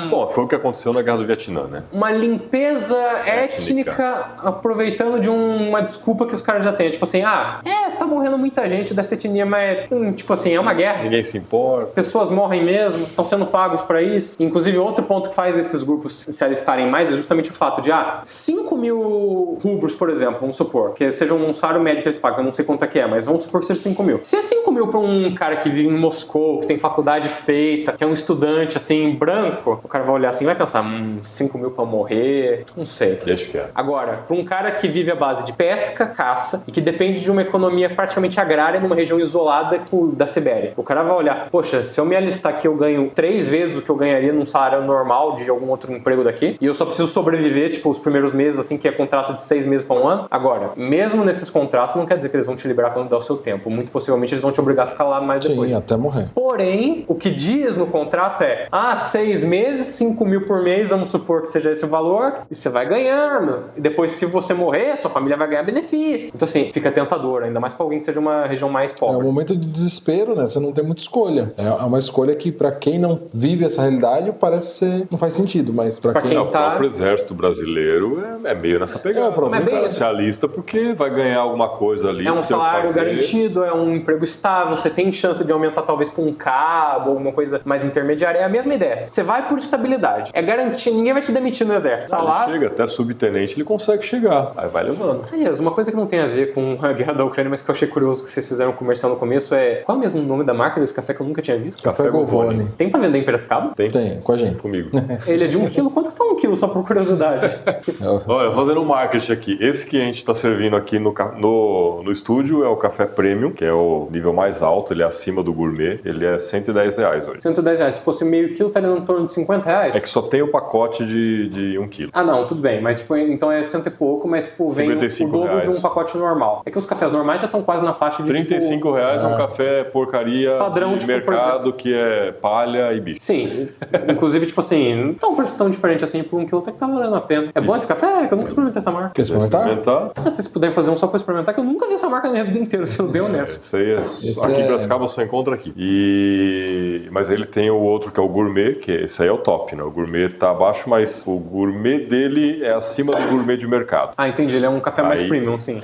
Bom, foi o que aconteceu na Guerra do Vietnã, né? uma limpeza étnica aproveitando de uma desculpa que os caras já têm. Tipo assim, tá morrendo muita gente dessa etnia, mas, tipo assim, é uma guerra. Ninguém se importa. Pessoas morrem mesmo, estão sendo pagos pra isso. Inclusive, outro ponto que faz esses grupos se alistarem mais é justamente o fato de, 5.000 rublos, por exemplo, vamos supor, que seja um salário médio que eles pagam, eu não sei quanto é que é, mas vamos supor que seja 5.000. Se é 5.000 pra um cara que vive em Moscou, que tem faculdade feita, que é um estudante, assim, branco, o cara vai olhar assim e vai pensar, 5.000 pra morrer, não sei. Deixa que é. Agora, pra um cara que vive à base de pesca, caça, e que depende de uma economia praticamente agrária numa região isolada da Sibéria, o cara vai olhar, poxa, se eu me alistar aqui eu ganho 3 vezes o que eu ganharia num salário normal de algum outro emprego daqui, e eu só preciso sobreviver, tipo, os primeiros meses, assim, que é contrato de 6 meses pra um ano. Agora, mesmo nesses contratos, não quer dizer que eles vão te liberar quando dá o seu tempo. Muito possivelmente eles vão te obrigar a ficar lá mais depois. Sim, até morrer. Porém, o que diz no contrato é 6 meses, 5.000 por mês, vamos supor que seja esse o valor, e você vai ganhando. E depois, se você morrer, sua família vai ganhar benefício. Então, assim, fica tentador, ainda mais pra alguém que seja uma região mais pobre. É um momento de desespero, né? Você não tem muita escolha. É uma escolha que, pra quem não vive essa realidade, parece ser... não faz sentido, mas pra quem... O próprio exército brasileiro é meio nessa pegada. Mas bem se alista porque vai ganhar alguma coisa ali. É um salário garantido, é um emprego estável, você tem chance de aumentar talvez pra um cabo, alguma coisa mais intermediária. É a mesma ideia. Você vai por estabilidade. É garantido, ninguém vai te demitir no exército. Tá lá... chega, até subtenente ele consegue chegar. Aí vai levando. Aliás, uma coisa que não tem a ver com a guerra da Ucrânia, mas que eu achei curioso que vocês fizeram um comercial no começo é... Qual é mesmo o nome da marca desse café que eu nunca tinha visto? Café Govone. Tem pra vender em Piracicaba? Tem, com a gente. Comigo. Ele é de 1 quilo? Quanto que tá 1 quilo, só por curiosidade? Olha, fazendo um marketing aqui. Esse que a gente tá servindo aqui no estúdio é o café premium, que é o nível mais alto, ele é acima do gourmet. Ele é R$110 hoje. R$110. Se fosse meio quilo, estaria em torno de R$50? É que só tem o pacote de 1 quilo. Não, tudo bem. Mas, tipo, então é 100 e pouco, mas, tipo, vem o dobro de um pacote normal. É que os cafés normais já estão quase na faixa de, R$35 é um café porcaria padrão, de mercado, que é palha e bicho. Sim. Inclusive, tipo assim, não tá um preço tão diferente assim, por 1 quilo até que tá valendo a pena. É bom esse café? É que eu nunca experimentei essa marca. Quer experimentar? Se vocês puderem fazer um só pra experimentar, que eu nunca vi essa marca na minha vida inteira, sendo bem honesto. Isso aí aqui em Piracicaba só encontra aqui. Mas ele tem o outro que é o gourmet, que esse aí é o top, né? O gourmet tá abaixo, mas o gourmet dele é acima do gourmet de mercado. Ah, entendi. Ele é um café mais premium, sim.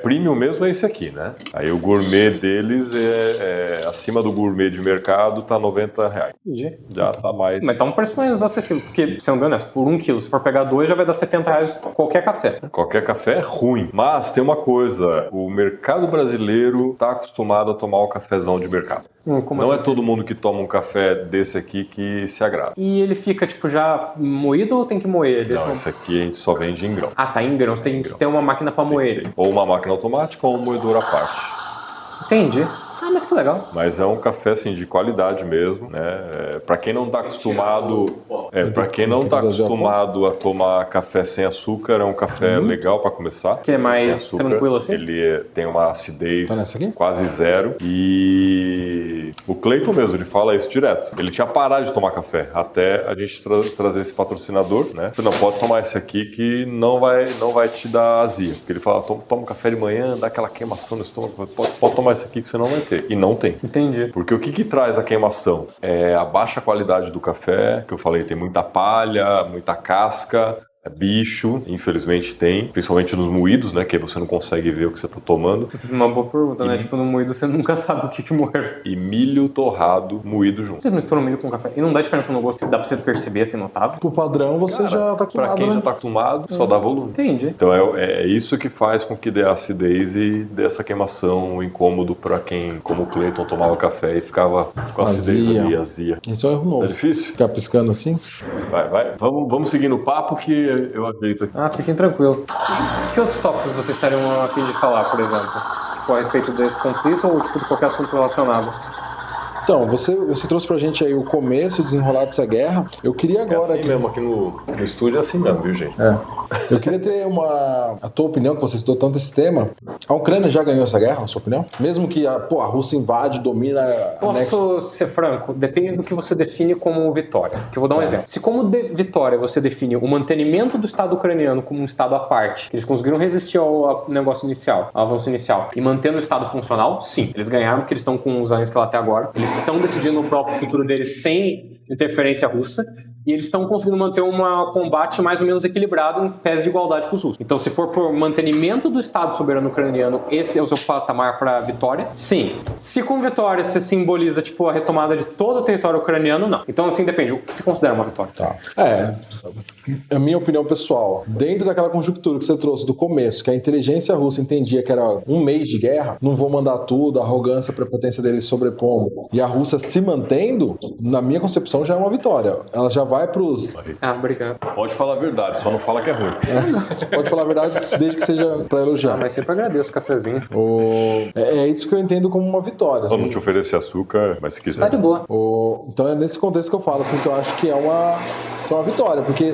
Premium mesmo é esse aqui, né? Aí o gourmet deles é acima do gourmet de mercado, tá R$90. Entendi. Já tá mais... Mas tá um preço mais acessível, porque, sendo bem honesto, por 1 quilo, se for pegar 2, já vai dar R$70 qualquer café. Qualquer café é ruim. Mas tem uma coisa, o mercado brasileiro tá acostumado a tomar o cafezão de mercado. Como Não assim? é todo mundo que toma um café desse aqui que se agrada. E ele fica, tipo, já moído ou tem que moer? Não, esse aqui a gente só vende em grão. Ah, tá em grão. Você tem que ter uma máquina pra moer ele. Ou uma máquina automática ou um moedor à parte. Entendi. Ah, mas que legal. Mas é um café assim de qualidade mesmo, né? Para quem não está acostumado, a tomar café sem açúcar, é um café legal para começar. Que é mais tranquilo assim? Ele tem uma acidez quase zero e o Cleiton mesmo, ele fala isso direto. Ele tinha parado de tomar café até a gente trazer esse patrocinador, né? Você não pode tomar esse aqui que não vai te dar azia. Porque ele fala, toma um café de manhã, dá aquela queimação no estômago, pode tomar esse aqui que você não vai ter. E não tem. Entendi. Porque o que traz a queimação? É a baixa qualidade do café, que eu falei, tem muita palha, muita casca, bicho, infelizmente tem, principalmente nos moídos, né, que aí você não consegue ver o que você tá tomando. Uma boa pergunta, né? Tipo, no moído você nunca sabe o que moer. E milho torrado moído junto. Você mistura milho com café e não dá diferença no gosto, dá pra você perceber, assim, notável? Pro padrão você já tá acostumado, pra quem já tá acostumado, só dá volume. Entendi. Então é isso que faz com que dê acidez e dê essa queimação, o incômodo pra quem, como o Cleiton, tomava café e ficava com acidez ali, azia. Esse é um erro novo. Tá difícil? Ficar piscando assim? Vai. Vamos seguir no papo que eu ajeito aqui. Ah, fiquem tranquilos. Que outros tópicos vocês estariam a fim de falar, por exemplo? Tipo, a respeito desse conflito ou tipo, de qualquer assunto relacionado? Então, você trouxe pra gente aí o começo, o desenrolar dessa guerra. Eu queria agora... É assim mesmo, aqui no estúdio é assim mesmo, viu, gente? Eu queria ter a tua opinião, que você citou tanto esse tema. A Ucrânia já ganhou essa guerra, na sua opinião? Mesmo que a Rússia invade, domina, Posso ser franco? Depende do que você define como vitória. Que eu vou dar um exemplo. Se como vitória você define o mantenimento do Estado ucraniano como um Estado à parte, que eles conseguiram resistir ao negócio inicial, ao avanço inicial, e mantendo o Estado funcional, sim. Eles ganharam porque eles estão com os anos que lá até agora. Eles estão decidindo o próprio futuro deles sem interferência russa. E eles estão conseguindo manter um combate mais ou menos equilibrado em pés de igualdade com os russos. Então, se for por mantenimento do Estado soberano ucraniano, esse é o seu patamar para vitória? Sim. Se com vitória você simboliza tipo a retomada de todo o território ucraniano, não. Então, assim, depende. O que se considera uma vitória? Tá. A minha opinião pessoal, dentro daquela conjuntura que você trouxe do começo, que a inteligência russa entendia que era um mês de guerra, não vou mandar tudo, a arrogância, a prepotência deles sobrepondo, e a Rússia se mantendo, na minha concepção já é uma vitória. Ela já vai pros... Obrigado. Pode falar a verdade, só não fala que é ruim. Pode falar a verdade desde que seja pra elogiar. Mas sempre agradeço o cafezinho. É isso que eu entendo como uma vitória. Só não te oferecer açúcar, mas se quiser. Tá de boa. Então é nesse contexto que eu falo, assim, que eu acho que é uma vitória, porque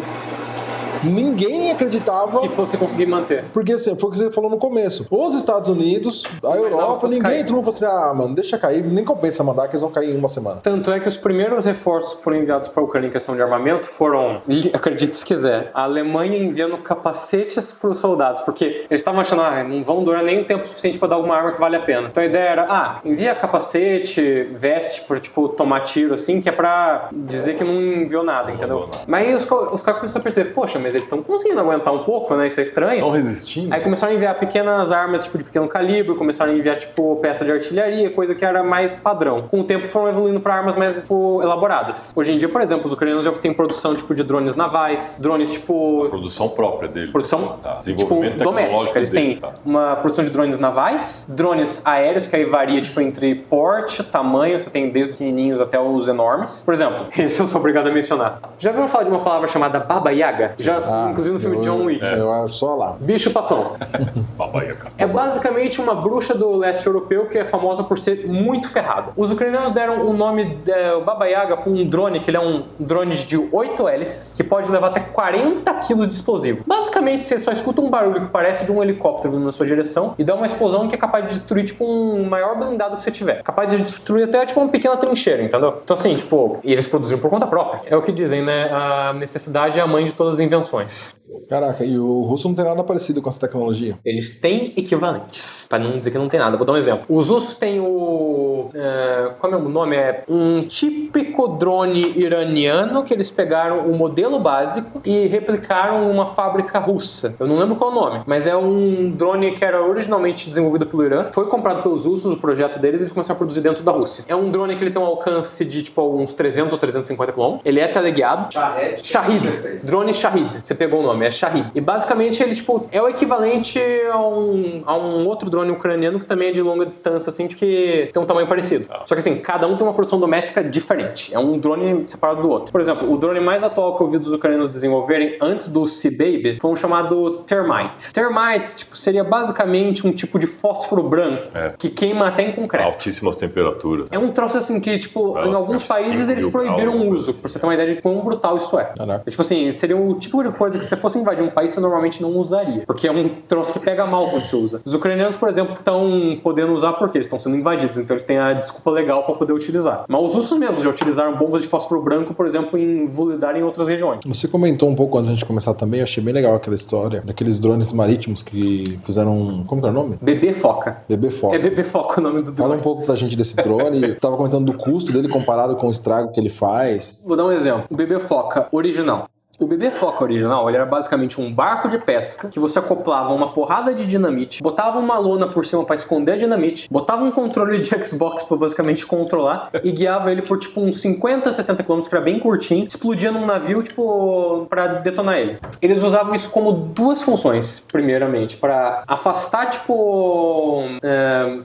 ninguém acreditava que fosse conseguir manter. Porque assim, foi o que você falou no começo. Os Estados Unidos, a Europa, ninguém entrou e falou assim, mano, deixa cair, nem compensa mandar que eles vão cair em uma semana. Tanto é que os primeiros reforços que foram enviados para a Ucrânia em questão de armamento foram, acredite se quiser, a Alemanha enviando capacetes para os soldados, porque eles estavam achando, não vão durar nem tempo suficiente para dar alguma arma que vale a pena. Então a ideia era, envia capacete, veste por, tipo, tomar tiro, assim, que é pra dizer que não enviou nada, entendeu? Mas aí os caras começaram a perceber, poxa, mas eles estão conseguindo aguentar um pouco, né? Isso é estranho. Estão resistindo. Aí começaram a enviar pequenas armas, tipo, de pequeno calibre, começaram a enviar, tipo, peça de artilharia, coisa que era mais padrão. Com o tempo foram evoluindo para armas mais, tipo, elaboradas. Hoje em dia, por exemplo, os ucranianos já têm produção, tipo, de drones navais, drones, tipo... A produção própria deles. Produção, tipo, doméstica. Eles têm uma produção de drones navais, drones aéreos, que aí varia, tipo, entre porte, tamanho, você tem desde os pequenininhos até os enormes. Por exemplo, esse eu sou obrigado a mencionar. Já ouviram falar de uma palavra chamada Baba Yaga? Já inclusive no filme John Wick. Eu acho só lá. Bicho-papão. Baba Yaga. É basicamente uma bruxa do leste europeu que é famosa por ser muito ferrada. Os ucranianos deram o nome Baba Yaga para um drone, que ele é um drone de 8 hélices, que pode levar até 40 kg de explosivo. Basicamente, você só escuta um barulho que parece de um helicóptero vindo na sua direção e dá uma explosão que é capaz de destruir, tipo, um maior blindado que você tiver. Capaz de destruir até, tipo, uma pequena trincheira, entendeu? Então, assim, tipo, e eles produziram por conta própria. É o que dizem, né? A necessidade é a mãe de todas as invenções. Caraca, e o russo não tem nada parecido com essa tecnologia. Eles têm equivalentes, pra não dizer que não tem nada. Vou dar um exemplo. Os russos têm qual é o nome? É um típico drone iraniano que eles pegaram o modelo básico e replicaram em uma fábrica russa. Eu não lembro qual é o nome, mas é um drone que era originalmente desenvolvido pelo Irã. Foi comprado pelos russos, o projeto deles, e eles começaram a produzir dentro da Rússia. É um drone que ele tem um alcance de, tipo, uns 300 ou 350 km. Ele é teleguiado. Shahid. Drone Shahid. Você pegou o nome, é Shahid. E basicamente ele, tipo, é o equivalente a um outro drone ucraniano que também é de longa distância, assim, que tem um tamanho parecido. Só que assim, cada um tem uma produção doméstica diferente. É um drone separado do outro. Por exemplo, o drone mais atual que eu vi dos ucranianos desenvolverem antes do Sea-Baby foi um chamado Termite. Termite, tipo, seria basicamente um tipo de fósforo branco que queima até em concreto. Altíssimas temperaturas. É um troço assim que, tipo, em alguns países eles proibiram o uso, pra você ter uma ideia de quão brutal isso é. Caraca. Tipo assim, seria o tipo de coisa que se você fosse invadir um país, você normalmente não usaria. Porque é um troço que pega mal quando você usa. Os ucranianos, por exemplo, estão podendo usar porque eles estão sendo invadidos, então eles têm a desculpa legal pra poder utilizar. Mas os russos mesmos já utilizaram bombas de fósforo branco, por exemplo, em vulidar em outras regiões. Você comentou um pouco antes de começar também, eu achei bem legal aquela história daqueles drones marítimos que fizeram... Como que é o nome? Bebê Foca. Bebê Foca. É Bebê Foca o nome do drone. Fala um pouco pra gente desse drone. Eu tava comentando do custo dele comparado com o estrago que ele faz. Vou dar um exemplo. O Bebê Foca original. O Bebê Foca original, ele era basicamente um barco de pesca que você acoplava uma porrada de dinamite, botava uma lona por cima pra esconder a dinamite, botava um controle de Xbox pra basicamente controlar e guiava ele por tipo uns 50, 60 km, que era bem curtinho, explodia num navio, tipo, pra detonar ele. Eles usavam isso como duas funções, primeiramente, pra afastar, tipo,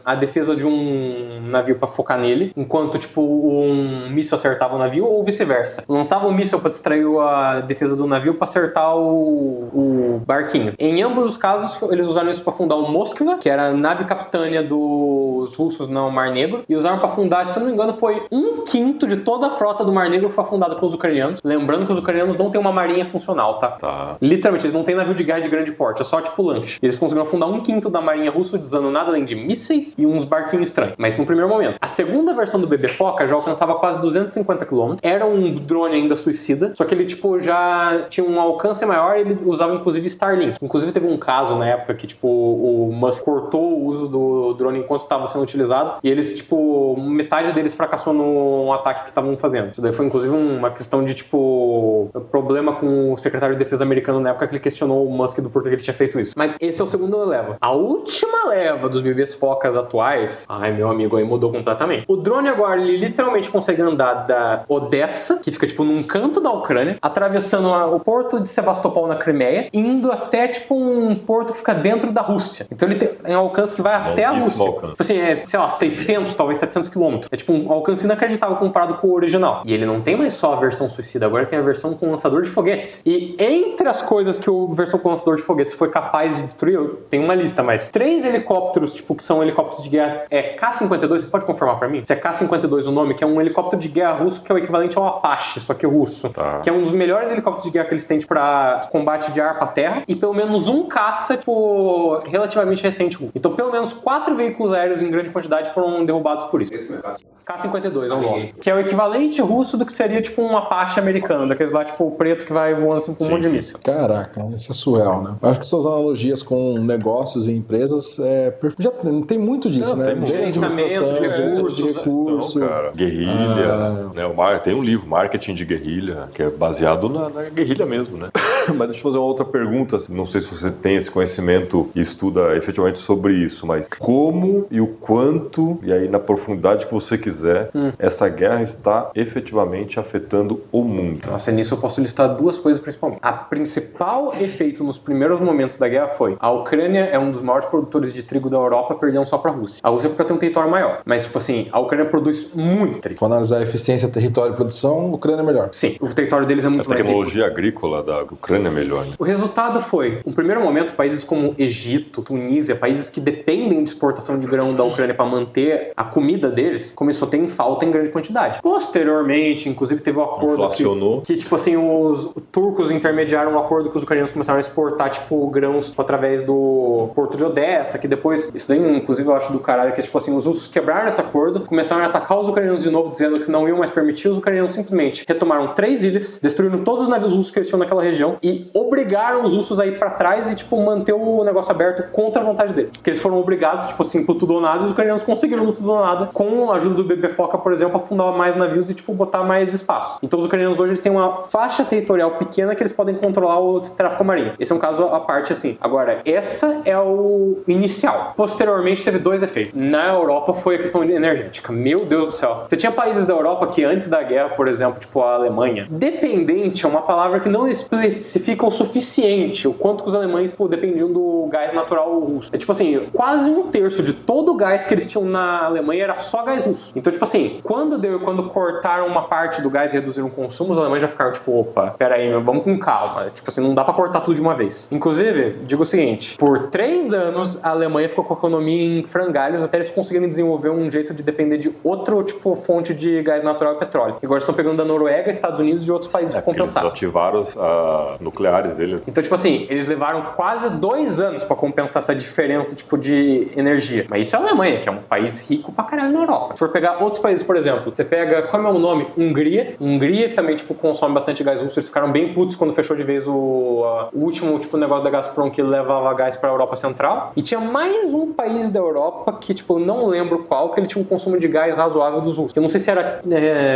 a defesa de um navio pra focar nele, enquanto, tipo, um míssil acertava o navio, ou vice-versa. Lançava um míssil pra distrair a defesa do navio para acertar o barquinho. Em ambos os casos, eles usaram isso para fundar o Moskva, que era a nave capitânia dos russos no Mar Negro, e usaram para fundar, se eu não me engano, foi 1/5 de toda a frota do Mar Negro foi fundada pelos ucranianos. Lembrando que os ucranianos não têm uma marinha funcional, tá? Literalmente, eles não têm navio de guerra de grande porte, é só tipo lanche. Eles conseguiram fundar 1/5 da marinha russa usando nada além de mísseis e uns barquinhos estranhos. Mas no primeiro momento. A segunda versão do Bebê Foca já alcançava quase 250 km. Era um drone ainda suicida, só que ele tipo já tinha um alcance maior e ele usava inclusive Starlink. Inclusive teve um caso na época que tipo o Musk cortou o uso do drone enquanto estava sendo utilizado e eles tipo, metade deles fracassou no ataque que estavam fazendo. Isso daí foi inclusive uma questão de tipo problema com o secretário de defesa americano na época que ele questionou o Musk do porquê que ele tinha feito isso. Mas esse é o segundo leva. A última leva dos bebês focas atuais, ai meu amigo, aí mudou completamente. O drone agora ele literalmente consegue andar da Odessa, que fica tipo num canto da Ucrânia, atravessando o porto de Sevastopol na Crimeia, indo até tipo um porto que fica dentro da Rússia. Então ele tem um alcance que vai até a Rússia. Tipo assim, sei lá, 600, talvez 700 quilômetros. É tipo um alcance inacreditável comparado com o original. E ele não tem mais só a versão suicida, agora tem a versão com lançador de foguetes. E entre as coisas que a versão com lançador de foguetes foi capaz de destruir, tem uma lista, mas 3 helicópteros, tipo, que são helicópteros de guerra, K-52, você pode confirmar pra mim? Se é K-52 o nome, que é um helicóptero de guerra russo que é o equivalente ao Apache, só que russo. Que é um dos melhores helicópteros de guerra que eles têm pra combate de ar pra terra e pelo menos um caça, tipo, relativamente recente. Então pelo menos 4 veículos aéreos em grande quantidade foram derrubados por isso. Esse negócio. K-52 é o nome. Que é o equivalente russo do que seria tipo um Apache americano, daqueles lá tipo preto que vai voando assim com um monte de míssil. Caraca, isso é surreal, né? Acho que suas analogias com negócios e empresas já tem muito disso, né? Tem muito. Gerenciamento de recursos. Cara. Guerrilha, né? Tem um livro, Marketing de Guerrilha, que é baseado na guerrilha mesmo, né? Mas deixa eu fazer uma outra pergunta. Não sei se você tem esse conhecimento e estuda efetivamente sobre isso, mas como e o quanto, e aí na profundidade que você quiser, essa guerra está efetivamente afetando o mundo? Nossa, nisso eu posso listar 2 coisas principalmente. A principal efeito nos primeiros momentos da guerra foi a Ucrânia é um dos maiores produtores de trigo da Europa, perdendo só pra Rússia. A Rússia porque tem um território maior, mas tipo assim, a Ucrânia produz muito trigo. Se for analisar a eficiência, território e produção, a Ucrânia é melhor. Sim, o território deles é muito mais rico. A tecnologia agrícola da Ucrânia Ucrânia melhor, né? O resultado foi, no primeiro momento, países como Egito, Tunísia, países que dependem de exportação de grão da Ucrânia para manter a comida deles, começou a ter falta em grande quantidade. Posteriormente, inclusive, teve um acordo que tipo assim, os turcos intermediaram um acordo que os ucranianos começaram a exportar, tipo, grãos através do porto de Odessa, que depois, isso daí, inclusive, eu acho do caralho, que tipo assim, os russos quebraram esse acordo, começaram a atacar os ucranianos de novo, dizendo que não iam mais permitir. Os ucranianos simplesmente retomaram 3 ilhas, destruíram todos os navios russos que eles tinham naquela região e obrigaram os russos a ir pra trás e, tipo, manter o negócio aberto contra a vontade deles. Porque eles foram obrigados, tipo assim, pro tudo ou nada, e os ucranianos conseguiram no tudo ou nada, com a ajuda do bebê Foca, por exemplo, afundar mais navios e, tipo, botar mais espaço. Então os ucranianos hoje eles têm uma faixa territorial pequena que eles podem controlar o tráfico marinho. Esse é um caso à parte, assim. Agora, essa é o inicial. Posteriormente, teve 2 efeitos. Na Europa foi a questão energética. Meu Deus do céu. Você tinha países da Europa que antes da guerra, por exemplo, tipo a Alemanha, dependente é uma palavra que não especifica o suficiente o quanto que os alemães, tipo, dependiam do gás natural russo. É tipo assim, quase 1/3 de todo o gás que eles tinham na Alemanha era só gás russo. Então, tipo assim, quando cortaram uma parte do gás e reduziram o consumo, os alemães já ficaram tipo, opa, peraí, vamos com calma. Tipo assim, não dá pra cortar tudo de uma vez. Inclusive, digo o seguinte, por 3 anos a Alemanha ficou com a economia em frangalhos até eles conseguirem desenvolver um jeito de depender de outro, tipo, fonte de gás natural e petróleo. Agora estão pegando da Noruega, Estados Unidos e de outros países pra compensar. Eles ativaram as nucleares deles. Então, tipo assim, eles levaram quase 2 anos pra compensar essa diferença, tipo, de energia. Mas isso é a Alemanha, que é um país rico pra caralho na Europa. Se for pegar outros países, por exemplo, você pega, como é o nome? Hungria. Hungria também, tipo, consome bastante gás russo. Eles ficaram bem putos quando fechou de vez o último, tipo, negócio da Gazprom que levava gás pra Europa Central. E tinha mais um país da Europa que, tipo, não lembro qual, que ele tinha um consumo de gás razoável dos russos. Eu não sei se era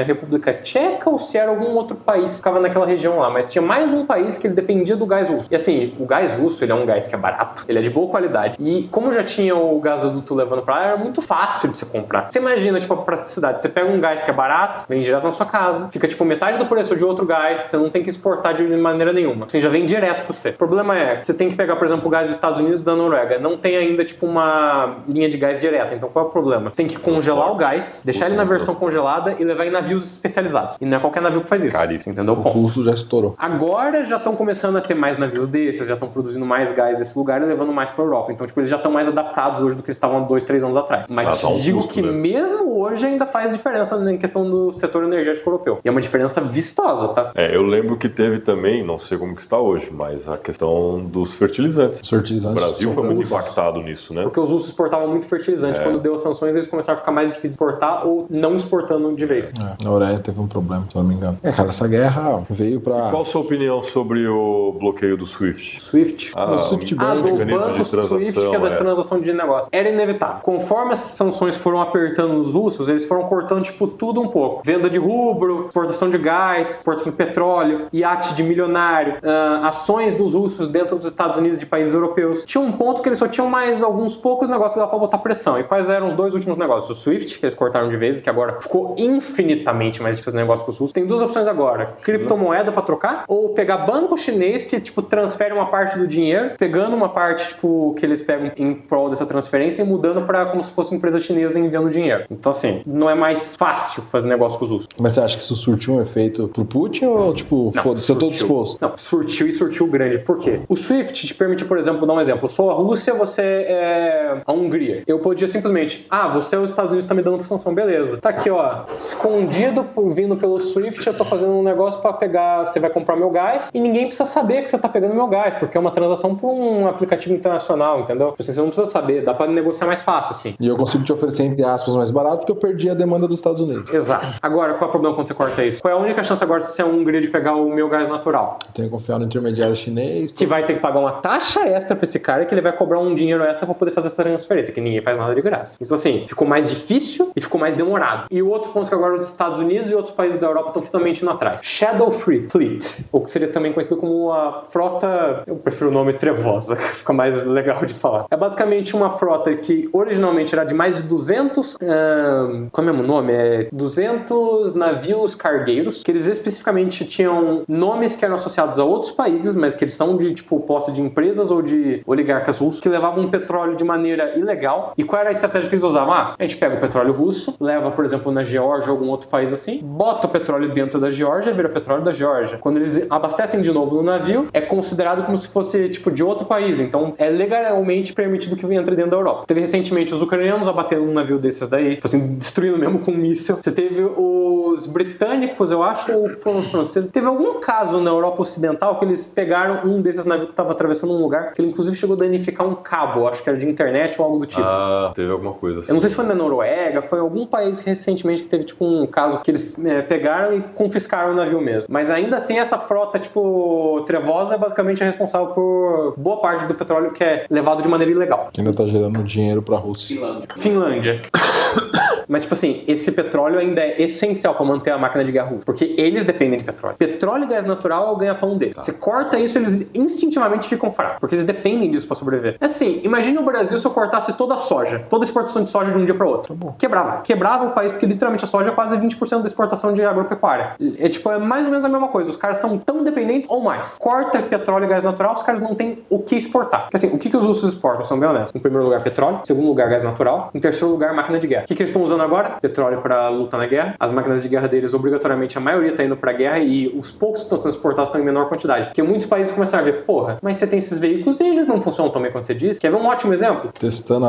República Tcheca ou se era algum outro país que ficava naquela região lá, mas tinha mais um país que ele dependia do gás russo. E assim, o gás russo, ele é um gás que é barato, ele é de boa qualidade. E como já tinha o gasoduto levando pra lá, era muito fácil de você comprar. Você imagina, tipo, a praticidade. Você pega um gás que é barato, vem direto na sua casa, fica, tipo, metade do preço de outro gás, você não tem que exportar de maneira nenhuma. Assim, já vem direto pra você. O problema é que você tem que pegar, por exemplo, o gás dos Estados Unidos e da Noruega. Não tem ainda, tipo, uma linha de gás direta. Então, qual é o problema? Você tem que congelar o gás, deixar ele na versão congelada e levar em navios especializados. E não é qualquer navio que faz isso. Caríssimo. Entendeu? O russo já estourou. Agora já estão começando a ter mais navios desses, já estão produzindo mais gás desse lugar e levando mais pra Europa. Então, tipo, eles já estão mais adaptados hoje do que eles estavam 2, 3 anos atrás. Mas digo custo, que né? Mesmo hoje ainda faz diferença em questão do setor energético europeu. E é uma diferença vistosa, tá? Eu lembro que teve também, não sei como que está hoje, mas a questão dos fertilizantes. O Brasil foi muito impactado nisso, né? Porque os russos exportavam muito fertilizante. Quando deu as sanções, eles começaram a ficar mais difícil de exportar ou não exportando de vez. Na Ureia teve um problema, se não me engano. Cara, essa guerra veio pra... Qual a sua opinião sobre o bloqueio do SWIFT? SWIFT? O SWIFT Bank. Do banco SWIFT, que é da transação de negócio. Era inevitável. Conforme as sanções foram apertando os russos, eles foram cortando, tipo, tudo um pouco. Venda de rubro, exportação de gás, exportação de petróleo, iate de milionário, ações dos russos dentro dos Estados Unidos, de países europeus. Tinha um ponto que eles só tinham mais alguns poucos negócios que dava pra botar pressão. E quais eram os 2 últimos negócios? O SWIFT, que eles cortaram de vez, que agora ficou infinitamente mais difícil fazer negócio com os russos. Tem 2 opções agora. Criptomoeda pra trocar, ou pegar banco chinês que, tipo, transfere uma parte do dinheiro, pegando uma parte, tipo, que eles pegam em prol dessa transferência e mudando pra como se fosse empresa chinesa enviando dinheiro. Então, assim, não é mais fácil fazer negócio com os russos. Mas você acha que isso surtiu um efeito pro Putin ou, tipo, foda-se, eu tô disposto? Não, surtiu grande. Por quê? O SWIFT te permite, por exemplo, vou dar um exemplo. Eu sou a Rússia, você é a Hungria. Eu podia simplesmente, você é os Estados Unidos, tá me dando sanção, beleza. Tá aqui, ó, escondido, vindo pelo SWIFT, eu tô fazendo um negócio pra pegar, você vai comprar meu gás e ninguém precisa saber que você tá pegando meu gás, porque é uma transação por um aplicativo internacional, entendeu? Você não precisa saber, dá pra negociar mais fácil, assim. E eu consigo te oferecer, entre aspas, mais barato porque eu perdi a demanda dos Estados Unidos. Exato. Agora, qual é o problema quando você corta isso? Qual é a única chance agora de ser a Hungria de pegar o meu gás natural? Eu tenho que confiar no intermediário chinês. Que vai ter que pagar uma taxa extra pra esse cara, que ele vai cobrar um dinheiro extra pra poder fazer essa transferência, que ninguém faz nada de graça. Então, assim, ficou mais difícil e ficou mais demorado. E o outro ponto que agora os Estados Unidos e outros países da Europa estão finalmente indo atrás. Shadow Fleet, ou que seria também conhecido como a frota, eu prefiro o nome trevosa, que fica mais legal de falar. É basicamente uma frota que originalmente era de mais de 200, como é o nome? 200 navios cargueiros, que eles especificamente tinham nomes que eram associados a outros países, mas que eles são de, tipo, posse de empresas ou de oligarcas russos, que levavam petróleo de maneira ilegal. E qual era a estratégia que eles usavam? A gente pega o petróleo russo, leva, por exemplo, na Geórgia ou algum outro país assim, bota o petróleo dentro da Geórgia e vira petróleo da Geórgia. Quando eles abastecem de novo no navio, é considerado como se fosse tipo de outro país, então é legalmente permitido que entre dentro da Europa. Teve recentemente os ucranianos abatendo um navio desses daí, tipo assim, destruindo mesmo com um míssil. Você teve os britânicos, eu acho, ou foram os franceses. Teve algum caso na Europa Ocidental que eles pegaram um desses navios que estava atravessando um lugar, que ele inclusive chegou a danificar um cabo, acho que era de internet ou algo do tipo. Ah, teve alguma coisa assim. Eu não sei se foi na Noruega, foi em algum país recentemente que teve tipo um caso que eles pegaram e confiscaram o navio mesmo. Mas ainda assim essa frota tipo trevosa é basicamente responsável por boa parte do petróleo que é levado de maneira ilegal. Que ainda tá gerando dinheiro pra Rússia. Finlândia. Mas, tipo assim, esse petróleo ainda é essencial para manter a máquina de guerra russa, porque eles dependem de petróleo. Petróleo e gás natural é o ganha-pão deles. Você corta isso, eles instintivamente ficam fracos, porque eles dependem disso para sobreviver. Assim, imagine o Brasil se eu cortasse toda a soja, toda a exportação de soja de um dia para outro. Quebrava. Quebrava o país, porque literalmente a soja é quase 20% da exportação de agropecuária. É mais ou menos a mesma coisa. Os caras são tão dependentes ou mais. Corta petróleo e gás natural, os caras não têm o que exportar. Porque assim, o que os russos exportam? São bem honestos. Em primeiro lugar, petróleo. Em segundo lugar, gás natural. Em terceiro lugar, máquina de guerra. O que eles estão usando agora? Petróleo para lutar na guerra. As máquinas de guerra deles, obrigatoriamente, a maioria está indo para a guerra e os poucos que estão sendo exportados estão em menor quantidade. Porque muitos países começaram a ver, porra, mas você tem esses veículos e eles não funcionam tão bem quanto você diz. Quer ver um ótimo exemplo? Testando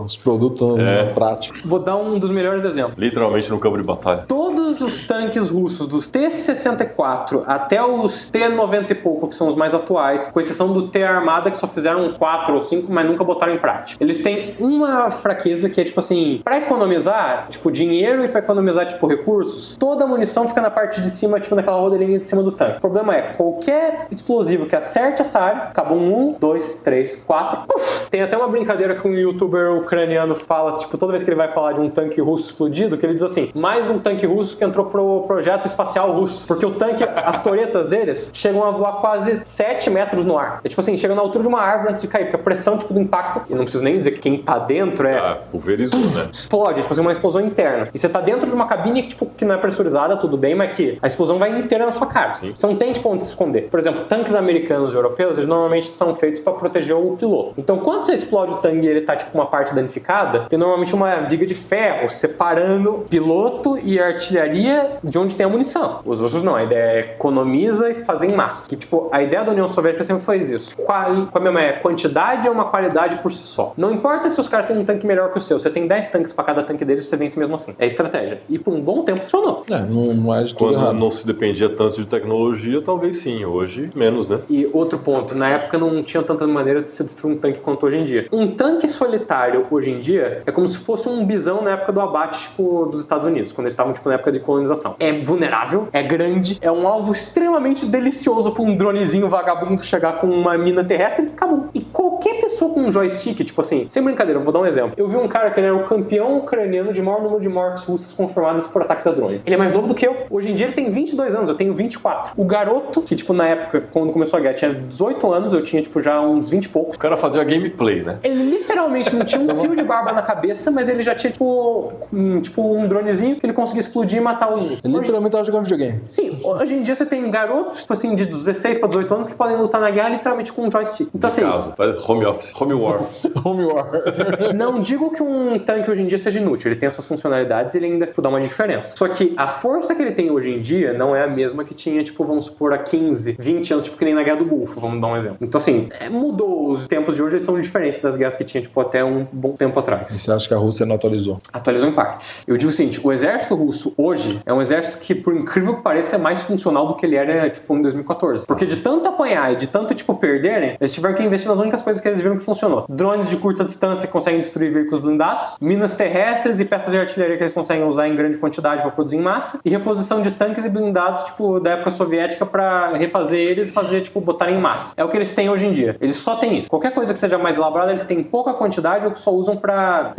os produtos na prática. Vou dar um dos melhores exemplos. Literalmente no campo de batalha. Todos os tanques russos, dos T-64 até os T-90 e pouco, que são os mais atuais, com exceção do T-Armada, que só fizeram uns 4 ou 5, mas nunca botaram em prática. Eles têm uma fraqueza que é, tipo assim, pra economizar, tipo, dinheiro e pra economizar, tipo, recursos, toda a munição fica na parte de cima, tipo, naquela rodelinha de cima do tanque. O problema é, qualquer explosivo que acerte essa área, acabou 1, 2, 3, 4, puf! Tem até uma brincadeira que um youtuber ucraniano fala, tipo, toda vez que ele vai falar de um tanque russo explodido, que ele diz assim, mais um tanque russo que entrou pro projeto espacial russo. Porque o tanque, as toretas deles, chegam a voar quase 7 metros no ar. É tipo assim, chega na altura de uma árvore antes de cair, porque a pressão, tipo, do impacto, e não preciso nem dizer que quem tá dentro Pulverizou, né? Explode, tipo assim, uma explosão interna. E você tá dentro de uma cabine que, tipo, que não é pressurizada, tudo bem, mas que a explosão vai inteira na sua cara. Sim. Você não tem, tipo, onde se esconder. Por exemplo, tanques americanos e europeus, eles normalmente são feitos pra proteger o piloto. Então, quando você explode o tanque e ele tá, tipo, uma parte danificada, tem normalmente uma viga de ferro separando piloto e artilharia de onde tem a munição. Os russos não, a ideia é economiza e fazer em massa. Que, tipo, a ideia da União Soviética sempre foi isso. Quantidade é uma qualidade por si só. Não importa se os caras têm um tanque melhor que o seu, você tem 10 tanques pra cada tanque deles, você vence mesmo assim. É estratégia. E por um bom tempo funcionou. Não é de tudo Quando errado. não se dependia tanto de tecnologia, talvez sim. Hoje, menos, né? E outro ponto, na época não tinha tantas maneiras de se destruir um tanque quanto hoje em dia. Um tanque solitário hoje em dia é como se fosse um bisão na época do abate, tipo, dos Estados Unidos, quando eles estavam, tipo, na época de colonização. É vulnerável, é grande, é um alvo extremamente delicioso pra um dronezinho vagabundo chegar com uma mina terrestre e acabou. E qualquer pessoa com um joystick, tipo assim, sem brincadeira, eu vou dar um exemplo. Eu vi um cara que ele era o campeão ucraniano de maior número de mortes russas confirmadas por ataques a drone. Ele é mais novo do que eu. Hoje em dia ele tem 22 anos, eu tenho 24. O garoto, que, tipo, na época, quando começou a guerra, tinha 18 anos, eu tinha, tipo, já uns 20 e poucos. O cara fazia gameplay, né? Ele literalmente não tinha um fio de barba na cabeça, mas ele já tinha, tipo, um dronezinho que ele conseguia explodir e matar os russos. Ele literalmente tava jogando videogame. Sim, hoje em dia você tem garotos, tipo assim, de 16 pra 18 anos que podem lutar na guerra literalmente com um joystick. Então, assim, Casa, home office, home war. Home War. não digo que um tanque hoje em dia seja inútil, ele tem as suas funcionalidades e ele ainda dá uma diferença. Só que a força que ele tem hoje em dia não é a mesma que tinha, tipo, vamos supor, há 15, 20 anos, tipo, que nem na Guerra do Golfo, vamos dar um exemplo. Então, assim, mudou. Os tempos de hoje eles são diferentes das guerras que tinha, tipo, até um bom tempo atrás. Você acha que a Rússia não atualizou? Atualizou em partes. Eu digo o seguinte, o exército russo hoje é um exército que, por incrível que pareça, é mais funcional do que ele era, tipo, em 2014. Porque de tanto apanhar e de tanto, tipo, perderem, eles tiveram que investir nas únicas coisas que eles viram que funcionou. Drones de curta distância que conseguem destruir veículos blindados, minas terrestres e peças de artilharia que eles conseguem usar em grande quantidade para produzir em massa, e reposição de tanques e blindados, tipo, da época soviética para refazer eles e fazer, tipo, botar em massa. É o que eles têm hoje em dia. Eles só têm isso. Qualquer coisa que seja mais elaborada, eles têm pouca quantidade ou que só usam pra,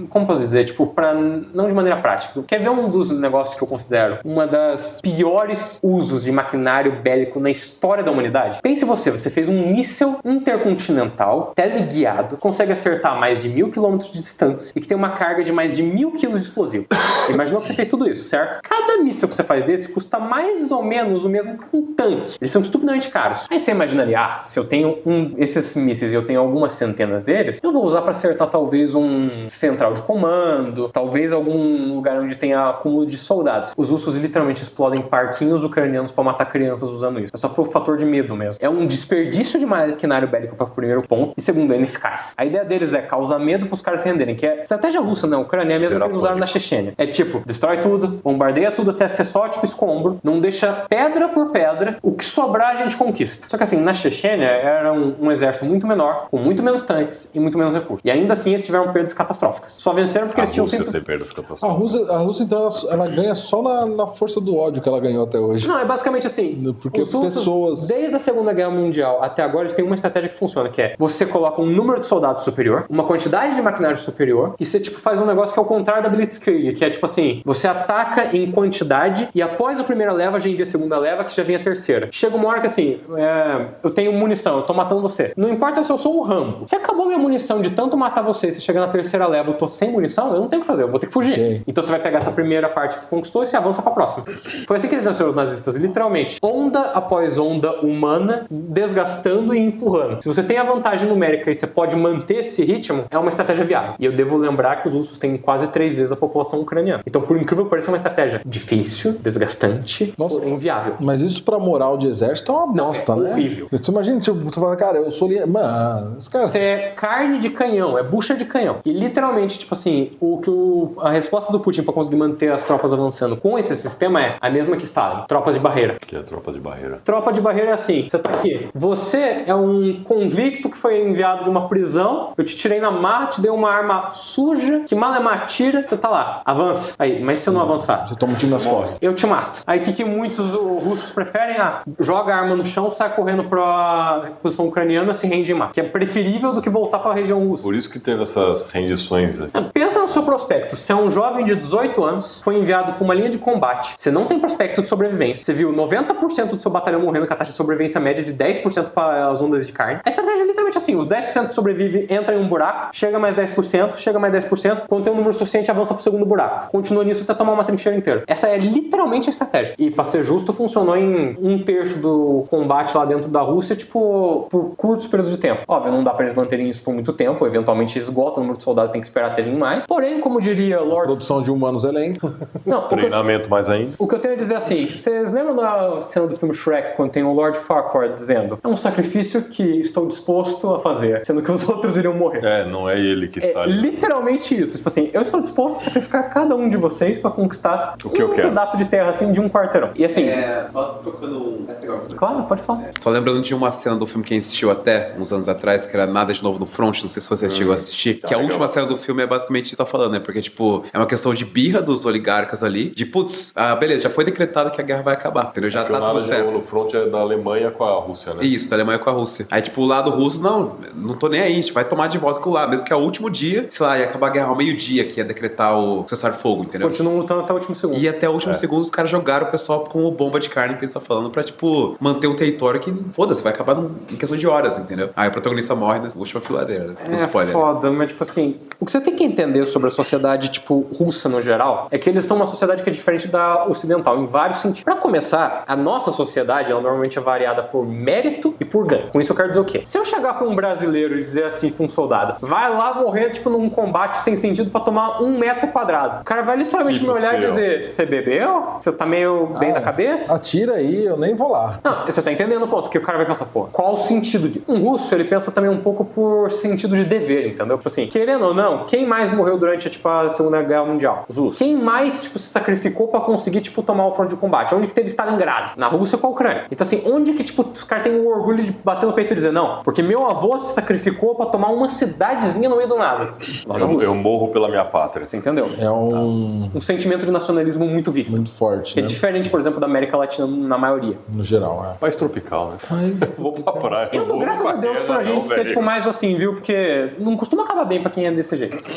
como posso dizer, tipo, pra, não de maneira prática. Quer ver um dos negócios que eu considero uma das piores usos de maquinário bélico na história da humanidade? Pense você fez um míssil intercontinental, teleguiado, consegue acertar mais de 1.000 km de distância e que tem uma carga de mais de 1.000 kg de explosivo. Imaginou que você fez tudo isso, certo? Cada míssil que você faz desse custa mais ou menos o mesmo que um tanque. Eles são estupidamente caros. Aí você imagina ali, se eu tenho esses mísseis e eu tenho algumas centenas deles, eu vou usar para acertar talvez um central de comando, talvez algum lugar onde tenha acúmulo de soldados. Os russos literalmente explodem parquinhos ucranianos para matar crianças usando isso. É só por fator de medo mesmo. É um desperdício de maquinário bélico para o primeiro ponto e segundo, é ineficaz. A ideia deles é causar medo para os caras se renderem, que é estratégia russa na Ucrânia, é a mesma que eles usaram na Chechênia. É tipo, destrói tudo, bombardeia tudo até ser só tipo escombro, não deixa pedra por pedra, o que sobrar a gente conquista. Só que assim, na Chechênia era um exército muito menor, com muito menos tanques e muito menos recursos. E ainda assim eles tiveram perdas catastróficas. Só venceram porque eles tinham sempre... tem perdas catastróficas. A Rússia então, ela ganha só na força do ódio que ela ganhou até hoje. Não, é basicamente assim. Porque os russos, pessoas... desde a Segunda Guerra Mundial até agora, eles têm uma estratégia que funciona, que é você coloca um número de soldados superior, uma quantidade de maquinário superior, e você tipo faz um negócio que é o contrário da Blitzkrieg, que é tipo assim, você ataca em quantidade e após a primeira leva já envia a segunda leva, que já vem a terceira. Chega uma hora que assim, eu tenho munição, eu tô matando você. Não importa se eu sou um Rambo. Se acabou minha munição de tanto matar você, se chegar na terceira leva eu tô sem munição, eu não tenho o que fazer, eu vou ter que fugir. Okay. Então você vai pegar essa primeira parte que você conquistou e você avança pra próxima. Foi assim que eles venceram os nazistas, literalmente. Onda após onda humana, desgastando e empurrando. Se você tem a vantagem numérica e você pode manter esse ritmo, é uma estratégia viável. E eu devo lembrar que os russos têm quase 3 vezes a população ucraniana. Então, por incrível que pareça, é uma estratégia difícil, desgastante, inviável. Mas isso pra moral de exército é uma bosta, né? Horrível. Você imagina, você fala, cara, eu sou... Mas, cara... Você é carne de canhão, é bucha de canhão. E literalmente, tipo assim, a resposta do Putin pra conseguir manter as tropas avançando com esse sistema é a mesma que Stalin, tropas de barreira. Que é tropa de barreira? Tropa de barreira é assim, você tá aqui, você é um convicto que foi enviado de uma prisão, eu te tirei na marra, te dei uma arma suja, que malemar tira, você tá lá, avança. Aí, mas se eu não avançar? Você toma um tiro nas costas. Eu te mato. Aí o que muitos russos preferem? Joga a arma no chão, sai correndo pra posição ucraniana, se rende e mata. Que é preferível do que voltar pra região russa. Por isso que teve essas rendições aqui. Pensa no seu prospecto. Você é um jovem de 18 anos, foi enviado pra uma linha de combate. Você não tem prospecto de sobrevivência. Você viu 90% do seu batalhão morrendo com a taxa de sobrevivência média de 10% para as ondas de carne. A estratégia é literalmente assim, os 10% que sobrevive entra em um buraco, chega mais 10%, chega mais 10%, quando tem um número suficiente avança pro segundo buraco. Continua nisso até tomar uma trincheira inteira. Essa é literalmente a estratégia. E pra ser justo, funcionou em 1/3 do combate lá dentro da Rússia, tipo, por curtos períodos de tempo. Óbvio, não dá pra eles manterem isso por muito tempo, eventualmente esgota o número de soldados, tem que esperar terem mais. Porém, como diria Lord... Produção de humanos elenco. Não, treinamento mais ainda. O que eu tenho a dizer é assim, vocês lembram da cena do filme Shrek, quando tem o Lord Farquaad dizendo, é um sacrifício que estou disposto a fazer, sendo que os outros iriam morrer. Não é ele que está ali. Literalmente isso. Tipo assim, eu estou disposto a sacrificar cada um de vocês pra conquistar um pedaço de terra, assim, de um quarteirão. E assim... Só tocando... Claro, pode falar. Só lembrando de uma cena do filme que a gente assistiu até uns anos atrás, que era Nada de Novo no Front, não sei se vocês chegou a assistir, que a última cena do filme é basicamente o que você tá falando, né? Porque, tipo, é uma questão de birra dos oligarcas ali, de putz, beleza, já foi decretado que a guerra vai acabar, entendeu? Já tá tudo certo. O Nada de Novo no Front é da Alemanha com a Rússia, né? Isso, da Alemanha com a Rússia. Aí, tipo, o lado russo, não tô nem aí, a gente vai tomar de volta com o lado, mesmo que é o último dia, sei lá, ia acabar a guerra ao meio-dia, que ia decretar o cessar-fogo, entendeu? Continuam lutando até o último segundo. E até o último segundo os caras jogaram o pessoal com o bomba de carne que eles estão falando pra, tipo, manter um território que, foda-se, vai acabar em questão de horas, entendeu? Aí o protagonista morre na última filadeira, né? Foda, mas, tipo assim, o que você tem que entender sobre a sociedade, tipo, russa no geral, é que eles são uma sociedade que é diferente da ocidental, em vários sentidos. Pra começar, a nossa sociedade, ela normalmente é variada por mérito e por ganho. Com isso eu quero dizer o quê? Se eu chegar pra um brasileiro e dizer assim pra um soldado, vai lá morrer, tipo, num combate sem sentido pra tomar 1 metro quadrado. O cara vai literalmente me olhar e dizer, você bebeu? Você tá meio bem da cabeça? Atira aí, eu nem vou lá. Não, você tá entendendo o ponto, porque o cara vai pensar, pô, qual o sentido de... Um russo, ele pensa também um pouco por sentido de dever, entendeu? Tipo assim, querendo ou não, quem mais morreu durante, tipo, a Segunda Guerra Mundial? Os russos. Quem mais, tipo, se sacrificou pra conseguir, tipo, tomar o fronte de combate? Onde que teve Stalingrado? Na Rússia com a Ucrânia. Então, assim, onde que, tipo, os caras têm o orgulho de bater no peito e dizer, não, porque meu avô se sacrificou pra tomar uma cidadezinha no meio do nada. Eu morro pela minha pátria. Você entendeu? É um sentimento de nacionalismo muito vivo. Muito forte, que né? É diferente, por exemplo, da América Latina na maioria. No geral, é. Mais tropical, né? Vou pra praia. Eu dou graças a Deus pra gente ser, tipo, mais assim, viu? Porque não costuma acabar bem pra quem é desse jeito.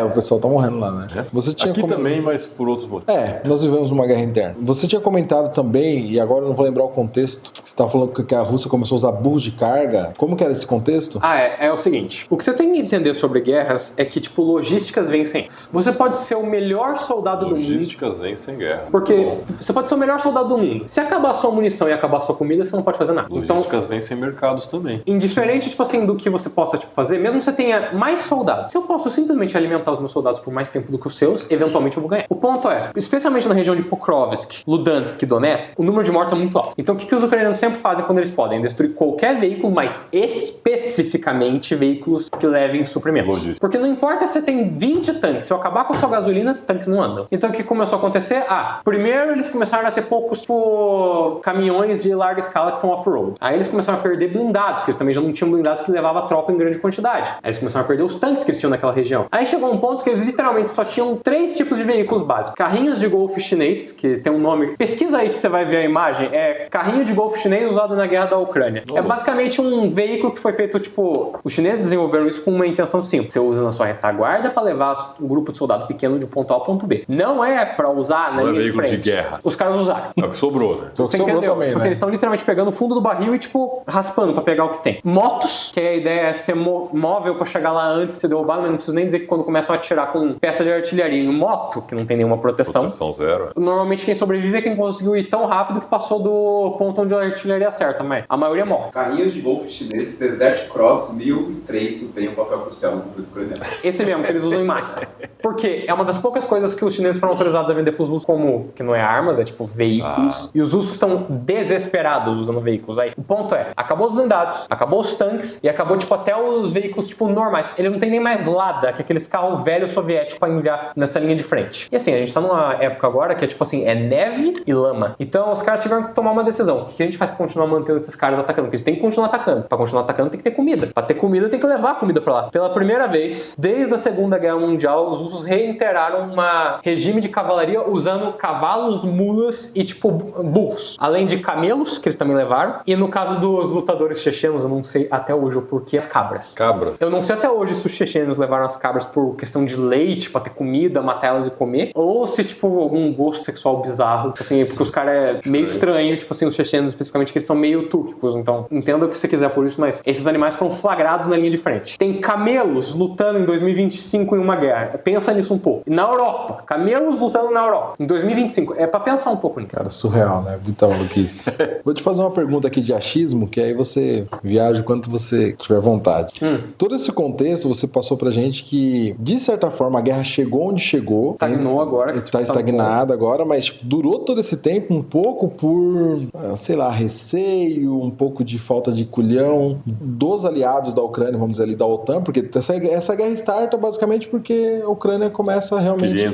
O pessoal tá morrendo lá, né? Você tinha Aqui também, mas por outros motivos. Nós vivemos uma guerra interna. Você tinha comentado também, e agora eu não vou lembrar o contexto, você tava falando que a Rússia começou a usar burros de carga. Como que que era esse contexto? É o seguinte. O que você tem que entender sobre guerras é que, tipo, logísticas vencem. Você pode ser o melhor soldado do mundo. Logísticas vencem guerra. Porque você pode ser o melhor soldado do mundo. Se acabar a sua munição e acabar a sua comida, você não pode fazer nada. Logísticas vencem mercados também. Indiferente, tipo assim, do que você possa, tipo, fazer, mesmo que você tenha mais soldados. Se eu posso simplesmente alimentar os meus soldados por mais tempo do que os seus, eventualmente eu vou ganhar. O ponto é, especialmente na região de Pokrovsk, Ludansk e Donetsk, o número de mortos é muito alto. Então o que os ucranianos sempre fazem quando eles podem? Destruir qualquer veículo, mas especificamente veículos que levem suprimentos. Logística. Porque não importa se você tem 20 tanques, se eu acabar com a sua gasolina, os tanques não andam. Então o que começou a acontecer? Primeiro eles começaram a ter poucos, tipo, caminhões de larga escala que são off-road. Aí eles começaram a perder blindados, que eles também já não tinham blindados que levavam a tropa em grande quantidade. Aí eles começaram a perder os tanques que eles tinham naquela região. Aí chegou um ponto que eles literalmente só tinham 3 tipos de veículos básicos. Carrinhos de golfe chinês, que tem um nome... Pesquisa aí que você vai ver a imagem. É carrinho de golfe chinês usado na guerra da Ucrânia. É basicamente um veículo que foi feito, tipo... Os chineses desenvolveram isso com uma intenção simples. Você usa na sua retaguarda para levar um grupo de soldado pequeno de ponto A ao ponto B. Não é para usar na linha de frente. De guerra. Os caras usaram. É o que sobrou, né? Você sobrou entendeu? também, Tipo, né? eles estão literalmente pegando o fundo do barril e, tipo, raspando pra pegar o que tem. Motos, que a ideia é ser móvel pra chegar lá antes de ser derrubado, mas não preciso nem dizer que quando começam a atirar com peça de artilharia em moto, que não tem nenhuma proteção. Proteção zero. Normalmente quem sobrevive é quem conseguiu ir tão rápido que passou do ponto onde a artilharia acerta, mas a maioria morre. Carrinhos de golfe chineses, Desert Cross 1003 desempenham um papel crucial no conflito ucraniano. Esse mesmo, que eles usam em massa. Porque é uma das poucas coisas que os chineses foram autorizados a vender pros russos como, que não é armas, é tipo veículos. E os russos estão desesperados usando veículos. Aí, o ponto é, acabou os blindados, acabou os tanques e acabou, tipo, até os veículos, tipo, normais. Eles não tem nem mais Lada, que é aqueles carros velhos soviéticos pra enviar nessa linha de frente. E assim, a gente tá numa época agora que é, tipo assim, é neve e lama. Então, os caras tiveram que tomar uma decisão. O que a gente faz pra continuar mantendo esses caras atacando? Porque eles têm que continuar atacando. Pra continuar atacando tem que ter comida. Pra ter comida tem que levar a comida pra lá. Pela primeira vez, desde a Segunda Guerra Mundial, os russos reiteraram um regime de cavalaria usando cavalos, mulas e, tipo, burros. Além de camelos, que eles também levaram. E no caso dos lutadores chechenos, eu não sei até hoje o porquê, as cabras. Cabras. Eu não sei até hoje se os chechenos levaram as cabras por questão de leite, pra ter comida, matar elas e comer, ou se, tipo, algum gosto sexual bizarro, assim, porque os caras é meio estranho, tipo assim, os chechenos especificamente, que eles são meio túrquicos, então entenda o que você quiser por isso, mas esses animais foram flagrados na linha de frente. Tem camelos lutando em 2025 em uma guerra. Pensa nisso um pouco. Na Europa, camelos lutando na Europa, em 2025. É pra pensar um pouco, Nico. Cara, surreal, né? Muita maluquice. Vou te fazer uma pergunta aqui de achismo, que aí você viaja o quanto você tiver vontade. Todo esse contexto, você passou pra gente que, de certa forma, a guerra chegou onde chegou. Estagnou agora. Está estagnada agora, mas tipo, durou todo esse tempo um pouco por, sei lá, receio, um pouco de falta de culhão dos aliados da Ucrânia, vamos dizer ali, da OTAN, porque essa guerra starta basicamente porque a Ucrânia começa a realmente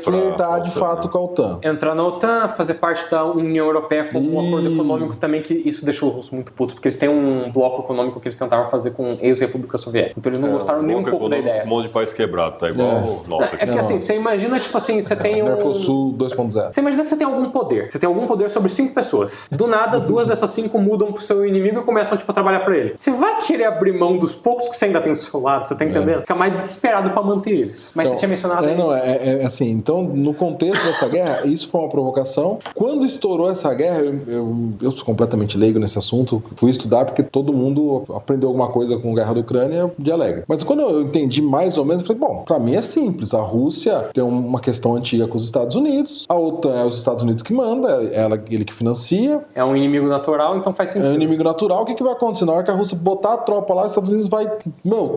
flertar de fato com a OTAN. Entrar na OTAN, fazer parte da União Europeia com um acordo econômico também, que isso deixou os russos muito putos, porque eles têm um bloco econômico que eles tentaram fazer com ex-república soviética. Então eles não gostaram nem um pouco da ideia. Um monte de país quebrado, tá igual o nosso aqui. É que assim, você imagina, tipo assim, você tem Mercosul 2.0. Você imagina que você tem algum poder. Você tem algum poder sobre 5 pessoas. Do nada, 2 dessas 5 mudam pro seu inimigo e começam, tipo, a trabalhar pra ele. Você vai querer abrir mão dos poucos que você ainda tem do seu lado, você tá entendendo? Fica mais desesperado pra manter eles. Mas então, você tinha mencionado aí. Assim, então, no contexto dessa guerra, isso foi uma provocação. Quando estourou essa guerra, eu sou completamente leigo nesse assunto, fui estudar porque todo mundo aprendeu alguma coisa com a guerra da Ucrânia de alegre. Mas quando eu entendi mais ou menos, eu falei, bom, pra mim é simples. A Rússia tem uma questão antiga com os Estados Unidos, a OTAN é os Estados Unidos que manda, ele que financia. É um inimigo natural, então faz sentido. É um inimigo natural, o que vai acontecer? Na hora que a Rússia botar a tropa lá, os Estados Unidos vai,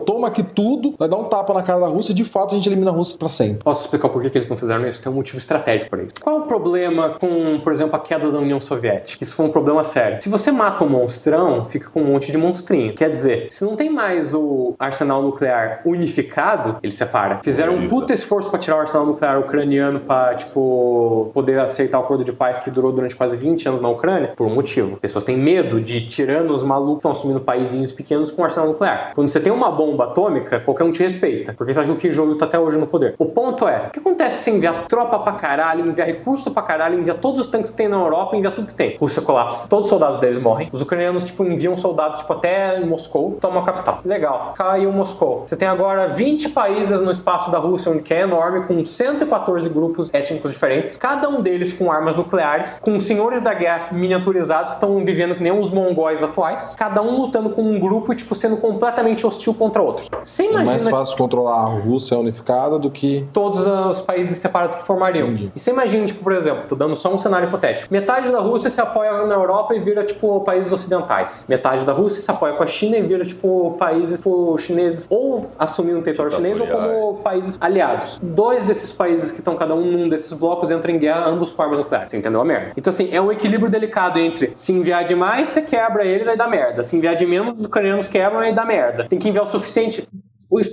toma aqui tudo, vai dar um tapa na cara da Rússia e de fato a gente elimina a Rússia pra sempre. Posso explicar por que eles não fizeram isso? Tem um motivo estratégico pra isso. Qual é o problema com, por exemplo, a queda da União Soviética? Isso foi um problema sério. Se você mata um monstrão, fica com um monte de monstrinho. Quer dizer, se não tem mais o arsenal nuclear unificado, ele separa. Fizeram um puta esforço pra tirar o arsenal nuclear ucraniano pra, tipo, poder aceitar o acordo de paz que durou durante quase 20 anos na Ucrânia, por um motivo. Pessoas têm medo de tiranos malucos que estão assumindo paizinhos pequenos com arsenal nuclear. Quando você tem uma bomba atômica, qualquer um te respeita, porque você acha que o Kim Jong-il tá até hoje no poder. O ponto é, o que acontece se enviar tropa pra caralho, enviar recurso pra caralho, enviar todos os tanques que tem na Europa, enviar tudo que tem? Rússia colapsa. Todos os soldados deles morrem. Os ucranianos, tipo, enviam soldados, tipo, até Moscou, tomam a capital. Legal. Caiu Moscou. Você tem agora 20 países no espaço da Rússia, que é enorme, com 114 grupos étnicos diferentes, cada um deles com armas nucleares, com senhores da guerra miniaturizados que estão vivendo que nem os mongóis atuais, cada um lutando com um grupo e, tipo, sendo completamente hostil contra outros. Você imagina... É mais fácil controlar a Rússia unificada do que... todos os países separados que formariam. Entendi. E você imagina, tipo, por exemplo, tô dando só um cenário hipotético. Metade da Rússia se apoia na Europa e vira, tipo, países ocidentais. Metade da Rússia se apoia com a China e vira, tipo, países, tipo, chineses ou assumindo um território chinês ou como países aliados. 2 desses países que estão cada um num desses blocos entram em guerra, ambos com armas nucleares. Você entendeu a merda? Então, assim, é um equilíbrio delicado entre se enviar demais, você quebra eles, aí dá merda. Se enviar de menos, os ucranianos quebram, aí dá merda. Tem que enviar o suficiente...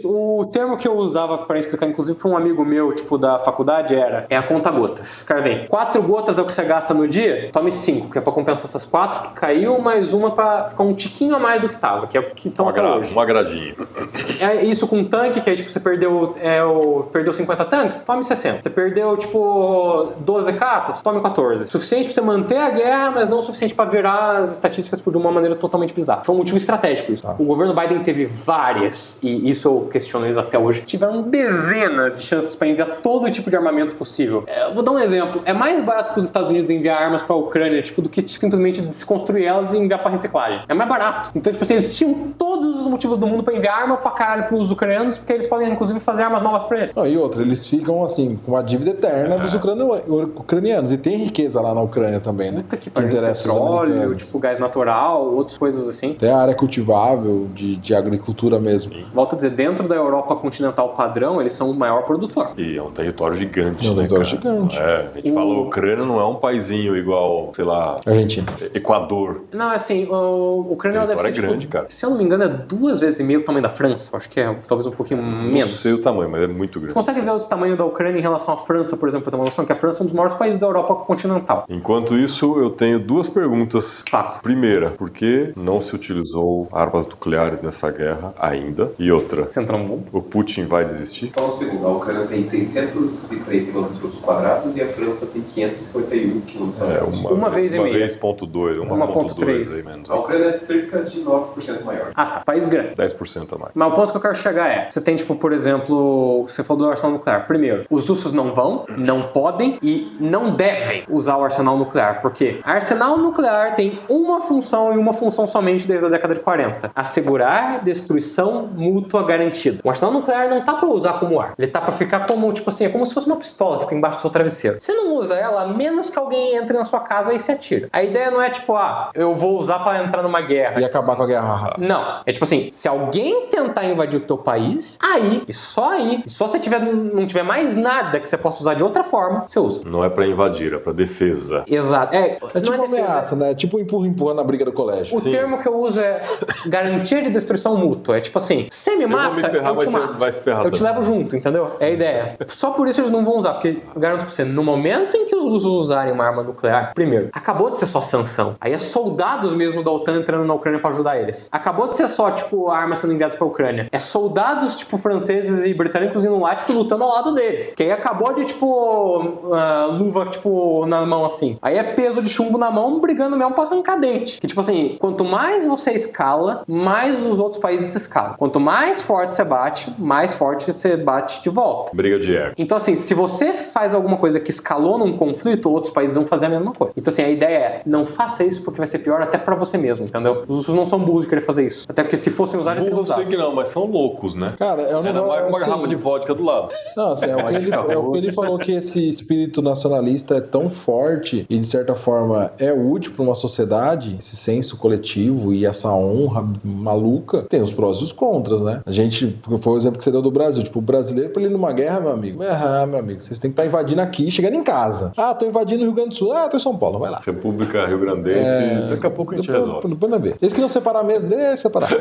O termo que eu usava para explicar, inclusive, para um amigo meu, tipo, da faculdade, é a conta-gotas. Cara, vem, 4 gotas é o que você gasta no dia, tome 5, que é para compensar essas 4 que caiu, mais uma para ficar um tiquinho a mais do que tava, que é o que estão até hoje. Um agradinho. É isso com tanque, que é tipo, você perdeu 50 tanques, tome 60. Você perdeu, tipo, 12 caças, tome 14. Suficiente para você manter a guerra, mas não o suficiente para virar as estatísticas de uma maneira totalmente bizarra. Foi um motivo estratégico isso. O governo Biden teve várias, e isso eu questiono eles até hoje, tiveram dezenas de chances para enviar todo tipo de armamento possível. Eu vou dar um exemplo. É mais barato para os Estados Unidos enviar armas para a Ucrânia, tipo, do que simplesmente desconstruir elas e enviar para reciclagem. É mais barato. Então, tipo assim, eles tinham todos os motivos do mundo para enviar arma pra caralho pros ucranianos, porque eles podem, inclusive, fazer armas novas pra eles. Não, e outra, eles ficam, assim, com uma dívida eterna dos ucranianos. E tem riqueza lá na Ucrânia também, né? Puta que interessa petróleo, tipo, gás natural, outras coisas assim. Tem a área cultivável de agricultura mesmo. Volto a dizer, dentro da Europa continental padrão, eles são o maior produtor. E é um território gigante, É um território gigante. A gente fala, a Ucrânia não é um paizinho igual, sei lá... Argentina. Equador. Não, assim, o Ucrânia deve ser, grande, tipo, cara. se eu não me engano, é 2,5 vezes o tamanho da França. Eu acho que é talvez um pouquinho menos. Não sei o tamanho, mas é muito grande. Você consegue ver o tamanho da Ucrânia em relação à França, por exemplo, pra ter uma noção que a França é um dos maiores países da Europa continental. Enquanto isso, eu tenho 2 perguntas. Fácil. Primeira, por que não se utilizou armas nucleares nessa guerra ainda? E outra, Você entrou no mundo? o Putin vai desistir? Só um segundo, a Ucrânia tem 603 km² e a França tem 551 km². Uma vez e meia. 1,2, 1,3 aí menos. A Ucrânia é cerca de 9% maior. Ah, tá. País grande. 10% a mais. Mas o ponto que eu quero chegar é, você tem, tipo, por exemplo, você falou do arsenal nuclear. Primeiro, os russos não vão, não podem e não devem usar o arsenal nuclear, porque arsenal nuclear tem uma função e uma função somente desde a década de 40. Assegurar destruição mútua garantida. O arsenal nuclear não tá pra usar como ar. Ele tá pra ficar como, tipo assim, é como se fosse uma pistola que fica embaixo do seu travesseiro. Você não usa ela, a menos que alguém entre na sua casa e se atira. A ideia não é, tipo, eu vou usar pra entrar numa guerra. E tipo acabar assim. com a guerra. Não. É tipo assim, se alguém tentar invadir o teu país, aí, e só se você não tiver mais nada que você possa usar de outra forma, você usa. Não é pra invadir, é pra defesa. Exato. É tipo não uma defesa. ameaça, né? É tipo empurra na briga do colégio. O termo que eu uso é garantia de destruição mútua. É tipo assim, você me mata, vou me ferrar, eu te mas você mato. vai se ferrar Eu te também. levo junto, entendeu? É a ideia. Só por isso eles não vão usar, porque eu garanto pra você, no momento em que os russos usarem uma arma nuclear, primeiro, acabou de ser só sanção. Aí é soldados mesmo da OTAN entrando na Ucrânia pra ajudar eles. Acabou de ser só, tipo, armas sendo enviadas pra Ucrânia. É soldados, tipo, franceses e britânicos indo lá, tipo, lutando ao lado deles. Que aí acabou de, tipo, luva, tipo, na mão, assim. Aí é peso de chumbo na mão, brigando mesmo pra arrancar dente. Que, tipo assim, quanto mais você escala, mais os outros países escalam. Quanto mais forte você bate, mais forte você bate de volta. Briga de ego. Então, assim, se você faz alguma coisa que escalou num conflito, outros países vão fazer a mesma coisa. Então, assim, a ideia é, não faça isso porque vai ser pior até pra você mesmo, entendeu? Os russos não são burros de querer fazer isso. Até porque se fossem usar, já teriam Burro eu sei usado. que não, mas são loucos, né? Cara, é um Era mais negócio uma assim... garrafa de vodka do lado. Não, assim, é o que ele falou, que esse espírito nacionalista é tão forte e, de certa forma, é útil para uma sociedade, esse senso coletivo e essa honra maluca, tem os prós e os contras, né? A gente, foi o exemplo que você deu do Brasil, tipo, o brasileiro, pra ele ir numa guerra, meu amigo, meu amigo, vocês têm que estar invadindo aqui, chegando em casa. Tô invadindo o Rio Grande do Sul, tô em São Paulo, vai lá. República Rio Grandense, daqui a pouco a gente resolve. Depois não vê. Eles queriam separar mesmo, deixa separar.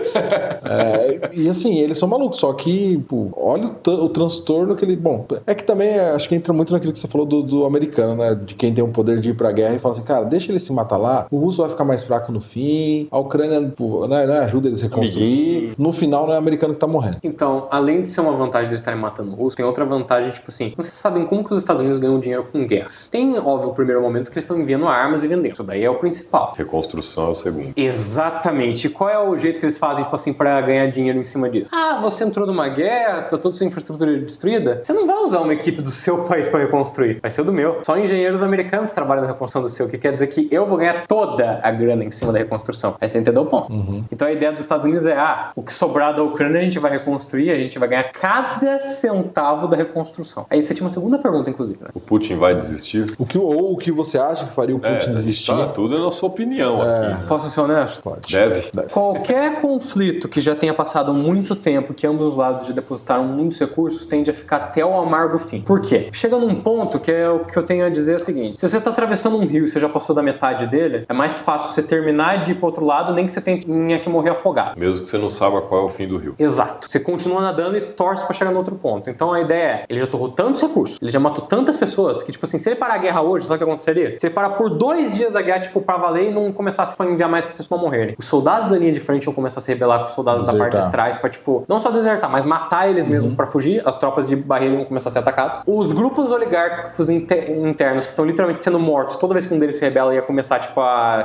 E assim, eles são malucos, só que, pô, olha o transtorno que ele... Bom, é que também acho que entra muito naquilo que você falou do americano, né? De quem tem o poder de ir pra guerra e fala assim, cara, deixa ele se matar lá, o russo vai ficar mais fraco no fim, a Ucrânia, pô, né, ajuda eles a reconstruir, no final não é o americano que tá morrendo. Então, além de ser uma vantagem de eles estarem matando o russo, tem outra vantagem, tipo assim, vocês sabem como que os Estados Unidos ganham dinheiro com guerras. Tem, óbvio, o primeiro momento que eles estão enviando armas e vendendo. Isso daí é o principal. Reconstrução é o segundo. Exatamente. E qual é o jeito que eles fazem tipo assim, pra ganhar dinheiro em cima disso. Ah, você entrou numa guerra, tá toda a sua infraestrutura destruída, você não vai usar uma equipe do seu país pra reconstruir, vai ser o do meu. Só engenheiros americanos trabalham na reconstrução do seu, o que quer dizer que eu vou ganhar toda a grana em cima da reconstrução. Aí você entendeu o ponto. Então a ideia dos Estados Unidos é, o que sobrar da Ucrânia a gente vai reconstruir, a gente vai ganhar cada centavo da reconstrução. Aí você tinha uma segunda pergunta, inclusive. Né? O Putin vai desistir? O que você acha que faria o Putin desistir? Tá, tudo é na sua opinião aqui. Né? Posso ser honesto? Pode. Deve. Qualquer conflito que já tenha passado muito tempo, que ambos os lados já depositaram muitos recursos, tende a ficar até o amargo fim. Por quê? Chega num ponto que é o que eu tenho a dizer é o seguinte: se você tá atravessando um rio e você já passou da metade dele, é mais fácil você terminar de ir pro outro lado, nem que você tenha que morrer afogado. Mesmo que você não saiba qual é o fim do rio. Exato. Você continua nadando e torce pra chegar no outro ponto. Então a ideia é, ele já torrou tantos recursos, ele já matou tantas pessoas, que tipo assim, se ele parar a guerra hoje, sabe o que aconteceria? Se ele parar por 2 dias a guerra, tipo, pra valer e não começasse a enviar mais pessoas morrerem. Os soldados da linha de frente vão começar a se rebelar com os soldados da parte de trás pra, tipo, não só desertar, mas matar eles mesmo pra fugir. As tropas de barreira vão começar a ser atacadas. Os grupos oligárquicos internos que estão literalmente sendo mortos, toda vez que um deles se rebela ia começar, tipo,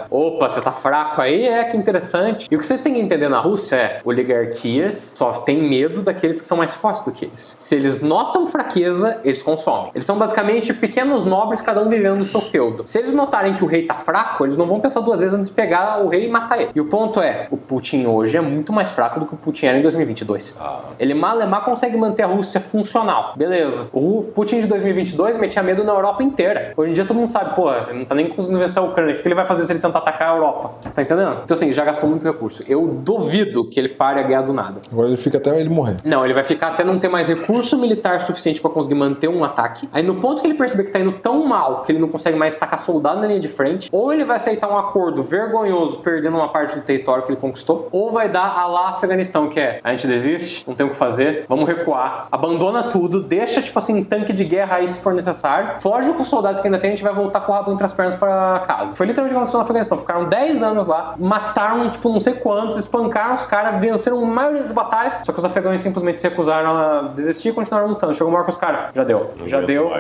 opa, você tá fraco aí? Que interessante. E o que você tem que entender na Rússia é, oligarquias só tem medo daqueles que são mais fortes do que eles. Se eles notam fraqueza, eles consomem. Eles são basicamente pequenos nobres, cada um vivendo no seu feudo. Se eles notarem que o rei tá fraco, eles não vão pensar 2 vezes antes de pegar o rei e matar ele. E o ponto é, o Putin hoje é muito mais fraco do que o Putin era em 2022. Ele mal consegue manter a Rússia funcional. Beleza. O Putin de 2022 metia medo na Europa inteira. Hoje em dia todo mundo sabe, pô, ele não tá nem conseguindo vencer a Ucrânia. O que ele vai fazer se ele tentar atacar a Europa? Tá entendendo? Então assim, já gastou muito recurso. Eu duvido que ele pare a guerra do nada. Agora ele fica até ele morrer. Não, ele vai ficar até não ter mais recurso militar suficiente pra conseguir manter um ataque. Aí no ponto que ele perceber que tá indo tão mal que ele não consegue mais tacar soldado na linha de frente, ou ele vai aceitar um acordo vergonhoso perdendo uma parte do território que ele conquistou, ou vai dar a lá Afeganistão, que é, a gente desiste, não tem o que fazer, vamos recuar, abandona tudo, deixa tipo assim, tanque de guerra aí se for necessário, foge com os soldados que ainda tem, a gente vai voltar com o rabo entre as pernas pra casa. Foi literalmente o que aconteceu no Afeganistão, ficaram 10 anos lá, mataram tipo não sei quantos, espancaram os caras, venceram a maioria das batalhas, só que os afegãos simplesmente se recusaram a desistir e continuaram lutando. Chegou uma hora com os caras, já deu.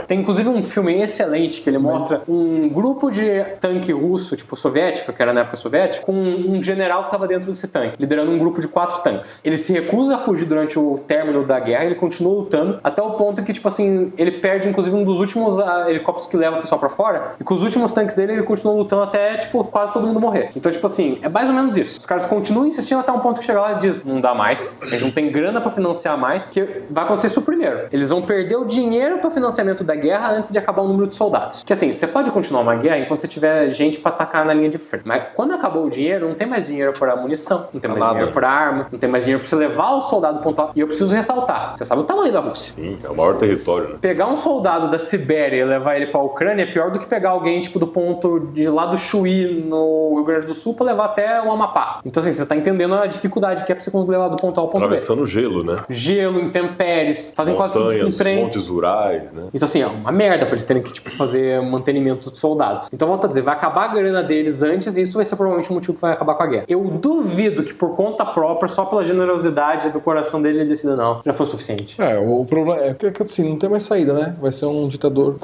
Tem inclusive um filme excelente que ele mostra um grupo de tanque russo, tipo soviético, que era na época soviética, com um general que estava dentro desse tanque, liderando um grupo de 4 tanques. Ele se recusa a fugir durante o término da guerra, ele continua lutando, até o ponto que, tipo assim, ele perde inclusive um dos últimos helicópteros que leva o pessoal pra fora, e com os últimos tanques dele ele continua lutando até, tipo, quase todo mundo morrer. Então, tipo assim, é mais ou menos isso. Os caras continuam insistindo até um ponto que chega lá e diz, não dá mais, a gente não tem grana pra financiar mais, que vai acontecer isso primeiro. Eles vão perder o dinheiro pra financiamento da guerra antes de acabar o número de soldados. Que assim, você pode continuar uma guerra enquanto você tiver gente pra atacar na linha de frente. Mas quando acabou o dinheiro, não tem mais dinheiro pra munição, não tem mais dinheiro pra arma, não tem mais dinheiro pra você levar o soldado pontual. E eu preciso ressaltar, você sabe o tamanho da Rússia. Sim, é o maior território, né? Pegar um soldado da Sibéria e levar ele pra Ucrânia é pior do que pegar alguém, tipo, do ponto de lá do Chuí, no Rio Grande do Sul, pra levar até o Amapá. Então assim, você tá entendendo a dificuldade que é pra você conseguir levar do ponto A ao ponto B. Atravessando gelo, né? Gelo, intempéries, fazem montanhas, quase tudo com trem. montes rurais, né? Então assim, é uma merda pra eles terem que, tipo, fazer mantenimento dos soldados. Então, volto a dizer, vai acabar a grana deles antes e isso vai ser provavelmente o motivo que vai acabar com a guerra. Eu duvido que por conta própria, só pela generosidade do coração dele, ele decida não. Já foi o suficiente. O problema é que assim, não tem mais saída, né? Vai ser um ditador.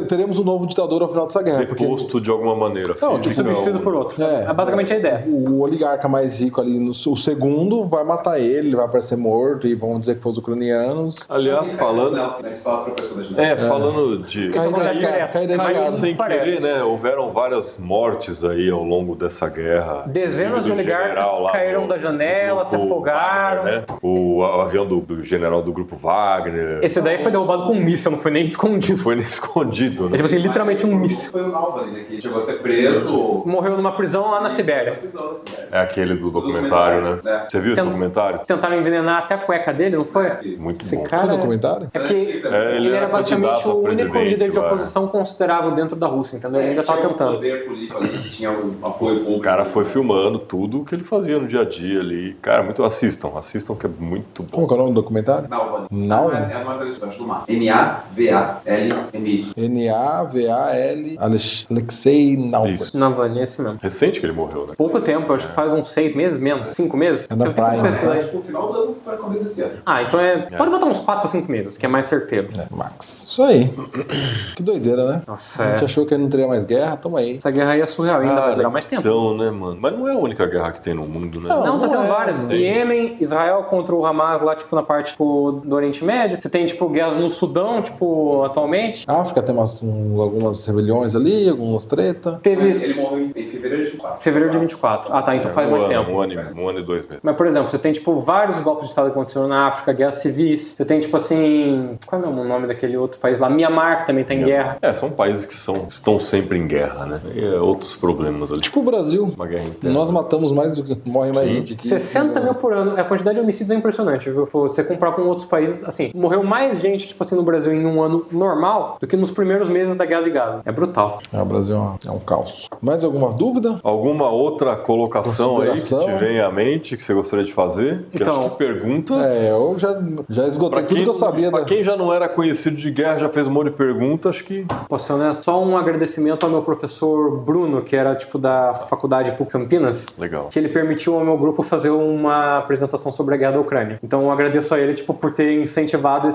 Teremos um novo ditador ao final dessa guerra. Deposto de alguma maneira. Não, Substituído por outro. É basicamente a ideia. O oligarca mais rico ali, o segundo, vai matar ele vai aparecer morto e vão dizer que foi os ucranianos. Aliás, falando... falando de... Cair da escada. Sem querer, né? Houveram várias mortes aí ao longo dessa guerra. Dezenas de oligarcas caíram da janela, se afogaram. Wagner, né? O avião do general do grupo Wagner. Esse daí foi derrubado com um míssil, não foi nem escondido. Foi nem escondido, né? É tipo assim, literalmente um míssil. Foi o Navalny, né? Que chegou a ser preso. Morreu numa prisão lá na Sibéria. É aquele do documentário, né? Você viu esse documentário? Tentaram envenenar até a cueca dele, não foi? Muito esse bom. cara... Foi documentário? É porque ele era basicamente o único líder de oposição considerável dentro da Rússia, entendeu? Ele ainda estava tentando. Poder político ali, que tinha um apoio público. O cara foi filmando tudo o que ele fazia no dia a dia ali. Cara, assistam que é muito bom. Como é o nome do documentário? Navalny. É uma coisa do mar. N-A-V-A-L-N-I. N-A-V-A-L Alexei Navalny. Navalny, esse mesmo. Recente que ele morreu, né? Pouco tempo, acho que faz uns 6 meses menos, 5 meses. É da Prime. Acho que no final do ano para começo desse ano. Então pode botar uns 4 a 5 meses, que é mais certeiro. Max. Isso aí. Que doideira, né? Nossa, a gente achou que não teria mais guerra, tamo aí. Essa guerra aí é surreal, ainda vai durar mais tempo. Então, né, mano? Mas não é a única guerra guerra que tem no mundo, né? Não, tá tendo várias. Tem. Iêmen, Israel contra o Hamas lá, tipo, na parte, tipo, do Oriente Médio. Você tem, tipo, guerras no Sudão, tipo, atualmente. A África tem algumas rebeliões ali, algumas treta. Teve Ele morreu em fevereiro de 24. fevereiro de 24. Ah, tá, então faz mais tempo. Um ano e 2 meses. Mas, por exemplo, você tem, tipo, vários golpes de Estado que aconteceram na África, guerras civis. Você tem, tipo, assim... Qual é o nome daquele outro país lá? Mianmar, que também tá em guerra. São países que estão sempre em guerra, né? E outros problemas ali. Tipo o Brasil. Uma guerra interna. Nós matamos mais do que morre mais gente aqui. 60 mil por ano. A quantidade de homicídios é impressionante, viu? Você comparar com outros países, assim, morreu mais gente, tipo assim, no Brasil em um ano normal do que nos primeiros meses da Guerra de Gaza. É brutal. O Brasil é um caos. Mais alguma dúvida? Alguma outra colocação aí que te vem à mente que você gostaria de fazer? Que Então, acho que perguntas... Eu já esgotei tudo que eu sabia. Pra quem já não era conhecido de guerra, já fez um monte de perguntas, acho que... Posso ser honesto? Só um agradecimento ao meu professor Bruno, que era, tipo, da faculdade PUC Campinas. Legal. Que ele permitiu ao meu grupo fazer uma apresentação sobre a guerra da Ucrânia. Então eu agradeço a ele, tipo, por ter incentivado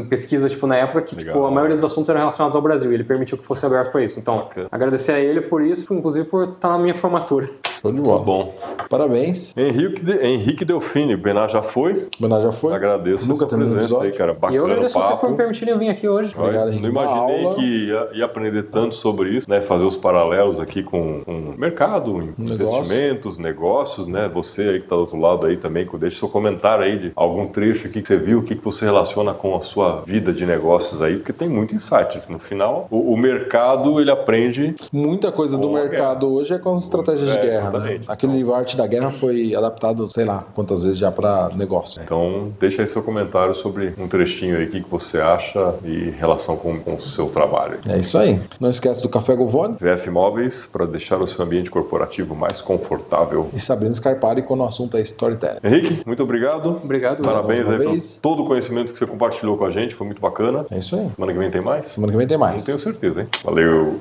pesquisa, tipo, na época que, tipo, a maioria dos assuntos eram relacionados ao Brasil. E ele permitiu que fosse aberto para isso. Então, agradecer a ele por isso, inclusive por estar na minha formatura. Show de bola. Bom. Parabéns. Henrique Delfini, o Bená já foi? Bená já foi? Agradeço Nunca a sua presença aí, cara. Bacana E eu agradeço papo. vocês por me permitirem vir aqui hoje. Obrigado, Henrique. Não imaginei que ia aprender tanto sobre isso, né? Fazer os paralelos aqui com mercado, investimentos, negócios, né? Você aí que tá do outro lado aí também, deixa seu comentário aí de algum trecho aqui que você viu, o que você relaciona com a sua vida de negócios aí, porque tem muito insight. No final, o mercado, ele aprende... Muita coisa do mercado hoje é com as estratégias de guerra, né? Aquele livro Arte da Guerra foi adaptado, sei lá, quantas vezes já para negócio. Então, deixa aí seu comentário sobre um trechinho aí, o que você acha em relação com o seu trabalho. É isso aí. Não esquece do Café Govone. VF Móveis, para deixar o seu ambiente corporativo mais confortável. E Sabrina Scarpari, quando o assunto é storytelling. Henrique, muito obrigado. Obrigado. Parabéns aí por todo o conhecimento que você compartilhou com a gente, foi muito bacana. É isso aí. Semana que vem tem mais? Semana que vem tem mais. Não tenho certeza, hein? Valeu.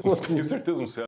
Não tenho certeza, não sei.